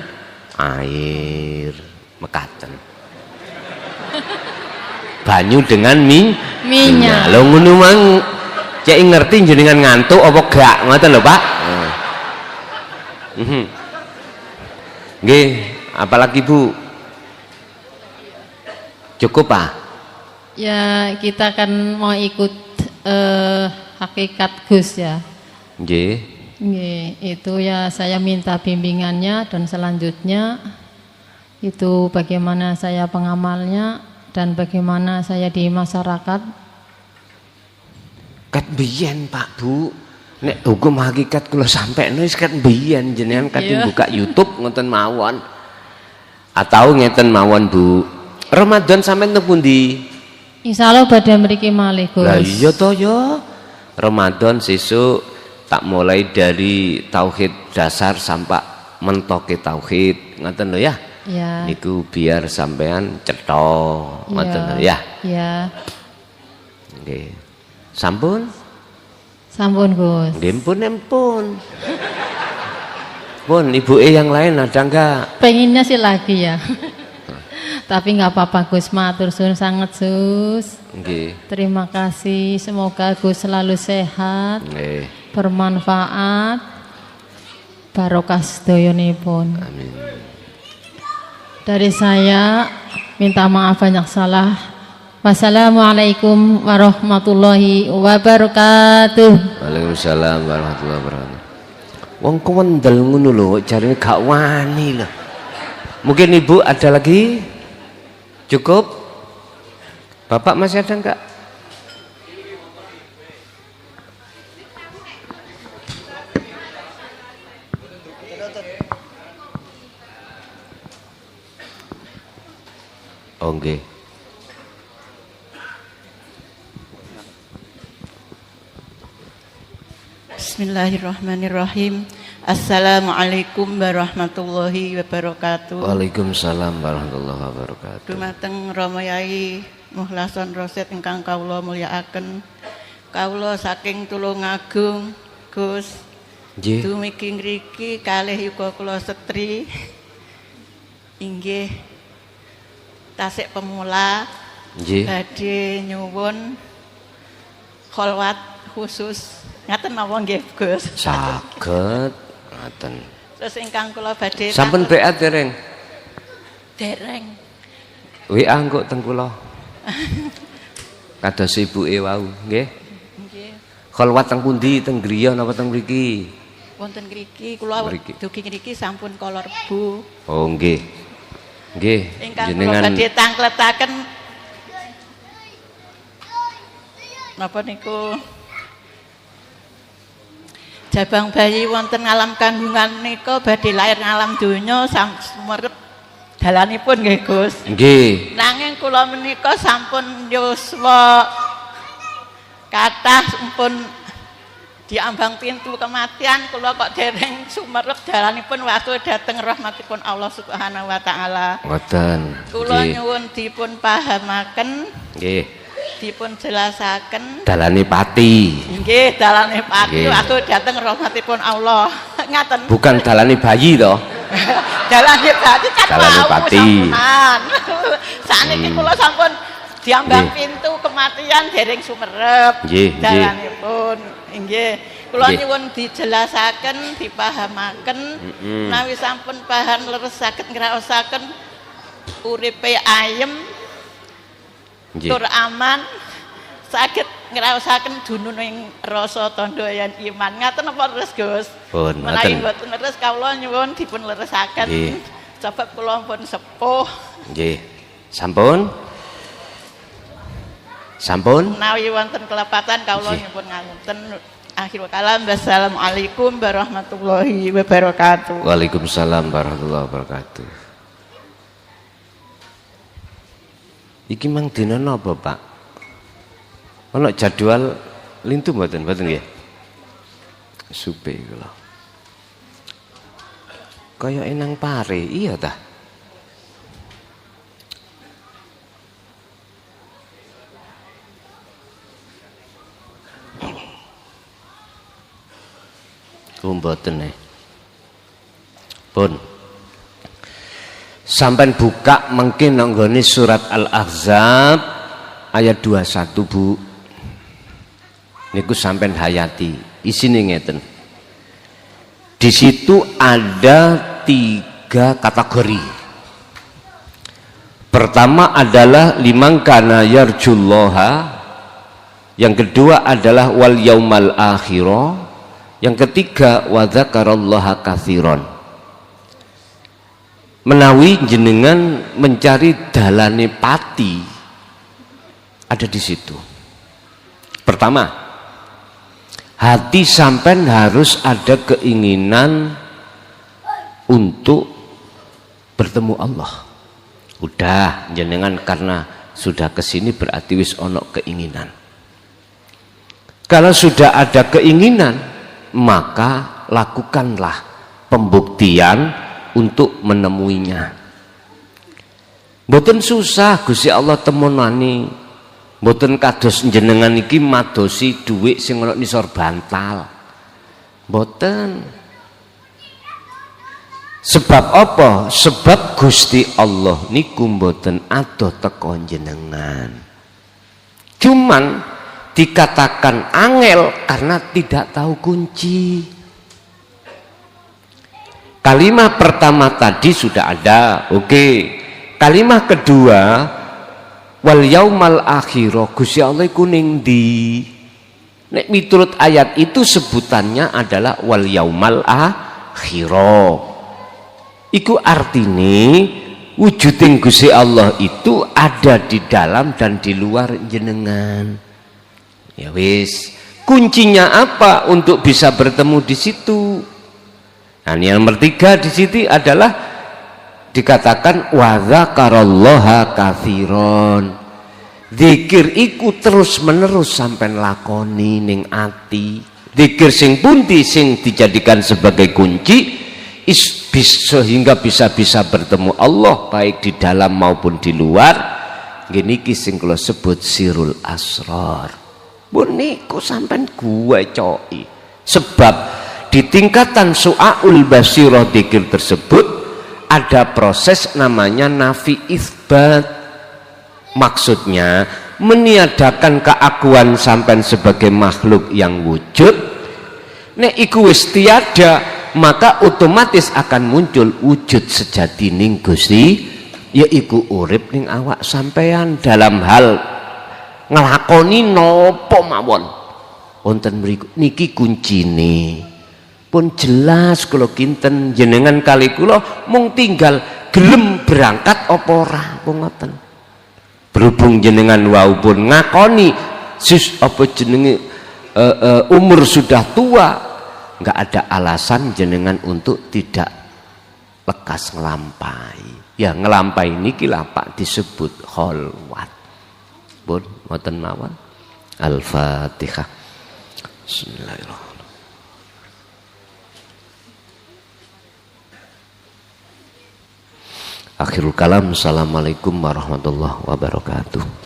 air mekaten. Banyu dengan minyak. Lho ngono mang cek ngerti jenengan ngantuk apa gak ngoten lho Pak. Nggih, apalagi Bu? Cukup Pak? Ya, kita kan mau ikut hakikat Gus ya. Nggih. Nggih, itu ya saya minta bimbingannya dan selanjutnya itu bagaimana saya pengamalnya dan bagaimana saya di masyarakat. Kat biyen Pak Bu, nek hukum hakikat kula sampekno wis kat biyen jenengan kadung buka YouTube ngoten mawon. Atau ngeten mawon Bu. Ramadan sampean teng pundi? Insyaallah badhe mriki malih Gus. Lah iya to ya. Ramadan sesuk tak mulai dari tauhid dasar sampai mentoke tauhid ngoten lho ya. Ya. Niku biar sampean cetha ngoten lho ya. Ya. Nggih. Sampun? Sampun Gus. Nggih pun. Pun ibu yang lain ada enggak? Pengennya sih lagi ya. Tapi nggak apa-apa Gus, matur suwun sangat Gus. Nggih. Terima kasih, semoga Gus selalu sehat, Nggih. bermanfaat, barokah sedayonipun. Amin. Dari saya minta maaf banyak salah. Wassalamualaikum warahmatullahi wabarakatuh. Waalaikumsalam warahmatullahi wabarakatuh. Wong kewendel ngono lho, jarine gak wani lho. Mungkin Ibu ada lagi? Cukup? Bapak masih ada enggak? Oh nggih. Bismillahirrahmanirrahim. Assalamualaikum warahmatullahi wabarakatuh. Waalaikumsalam warahmatullahi wabarakatuh. Dumateng Rama Yai Muhlason Roset ingkang kawula mulyakaken. Kawula saking Tulungagung, Gus. Nggih. Dumugi ngriki kalih yuga kula setri. Inggih tasik pemula Nggih. badhe nyuwun kholwat khusus. Ngaten napa nggih, Gus? Saged ngaten. Terus ingkang kula badhe Sampun BA dereng? dereng. WA engko teng kula. Kados ibuke wau, nggih. Nggih. Kholwat teng pundi? Teng griya napa teng mriki? Wonten ngriki kula Mriki. dugi ngriki sampun kala Rebo. Oh nggih. Nggih, Ingkang kula jenengan badhe tangkletaken napa niku jabang bayi wonten alam kandungan nika badhe lair ngalam donya sumerep dalanipun nggih Gus. nggih. Nanging kula menika sampun yuswa kathah sampun diambang pintu kematian, kula kok dereng sumerep dalanipun waktu dhateng rahmatipun Allah Subhanahu wa taala. Ngoten. Kula Nggih. nyuwun dipun pahamaken, Nggih. dipun jelasaken. Dalane pati. Nggih, dalane pati Nggih. waktu dhateng rahmatipun Allah. Ngaten. Bukan dalane bayi to. Dalane pati kan Dalane wau pati. sampean. Sakniki kula sampun diambang Nggih. pintu kematian dereng sumerep. Nggih, nggih. Dalanipun nggih. Kula Nggih. nyuwun dijelasaken, dipahamaken, menawi sampun paham leres saged ngraosaken uripe ayem, Nggih. tur aman, saged ngraosaken dununing rasa tandha yen iman. Ngaten apa leres, Gus? Pun Menawi ngoten. mboten leres kawula nyuwun dipun leresaken. Nggih. Sebab kula pun sepuh. Nggih. Sampun? Sampun? Menawi wonten kelepatan kawula Nggih. nyuwun ngapunten. Akhirul kalam. Wassalamualaikum warahmatullahi wabarakatuh. Waalaikumsalam warahmatullahi wabarakatuh. Iki mang dina napa, Pak? Ana jadwal lintu mboten? Mboten nggih. Supe kula. Kaya enang pare, iya ta? Mboten Pun. Sampai buka mungkin nanggone surat Al-Ahzab ayat 21 Bu. Niku sampai hayati. Isine ngeten. Di situ ada 3 kategori. Pertama adalah liman kana yarjullaha. Yang kedua adalah wal yaumal akhirah. Yang ketiga wa dzakarallaha katsiran. Menawi jenengan mencari dalane pati ada di situ. Pertama, hati sampean harus ada keinginan untuk bertemu Allah. Udah jenengan karena sudah kesini berarti wis ono keinginan. Kalau sudah ada keinginan, maka lakukanlah pembuktian untuk menemuinya. Mboten susah Gusti Allah temonani. Mboten kados jenengan iki madosi dhuwit sing ana nisor bantal. Mboten. Sebab apa? Sebab Gusti Allah niku mboten adoh teko jenengan. Cuman dikatakan angel karena tidak tahu kunci. Kalimat pertama tadi sudah ada, oke. Kalimat kedua, wal yaumal akhirah, Gusti Allah iku ning ndi? Nek miturut ayat itu sebutannya adalah wal yaumal akhirah. Iku artine wujuding Gusti Allah itu ada di dalam dan di luar jenengan. Ya wis, kuncinya apa untuk bisa bertemu di situ? Nah, yang nomor 3 di situ adalah dikatakan wa dzakarallaha katsiron. Zikir iku terus menerus sampai lakoni ning ati. Zikir sing pundi sing dijadikan sebagai kunci sehingga bisa bertemu Allah baik di dalam maupun di luar. Gini sing kula sebut sirul asrar. Pun niku sampean gue coki. Sebab di tingkatan su'aul basirah dzikir tersebut ada proses namanya nafi isbat. Maksudnya meniadakan keakuan sampean sebagai makhluk yang wujud. Nek iku wis tiada, maka otomatis akan muncul wujud sejati ning Gusti, yaiku urip ning awak sampean dalam hal nglakoni napa mawon. Wonten mriku niki kuncine. Pun jelas kalau kinten jenengan kali kula mung tinggal gelem berangkat apa ora ngoten. Berhubung jenengan wau pun ngakoni apa jenenge umur sudah tua, nggak ada alasan jenengan untuk tidak lekas ngelampai. Ya ngelampai niki lapak disebut kholwat. Pun ngoten mawon. Al-Fatihah. Bismillahirrahmanirrahim. Akhirul kalam. Assalamualaikum warahmatullahi wabarakatuh.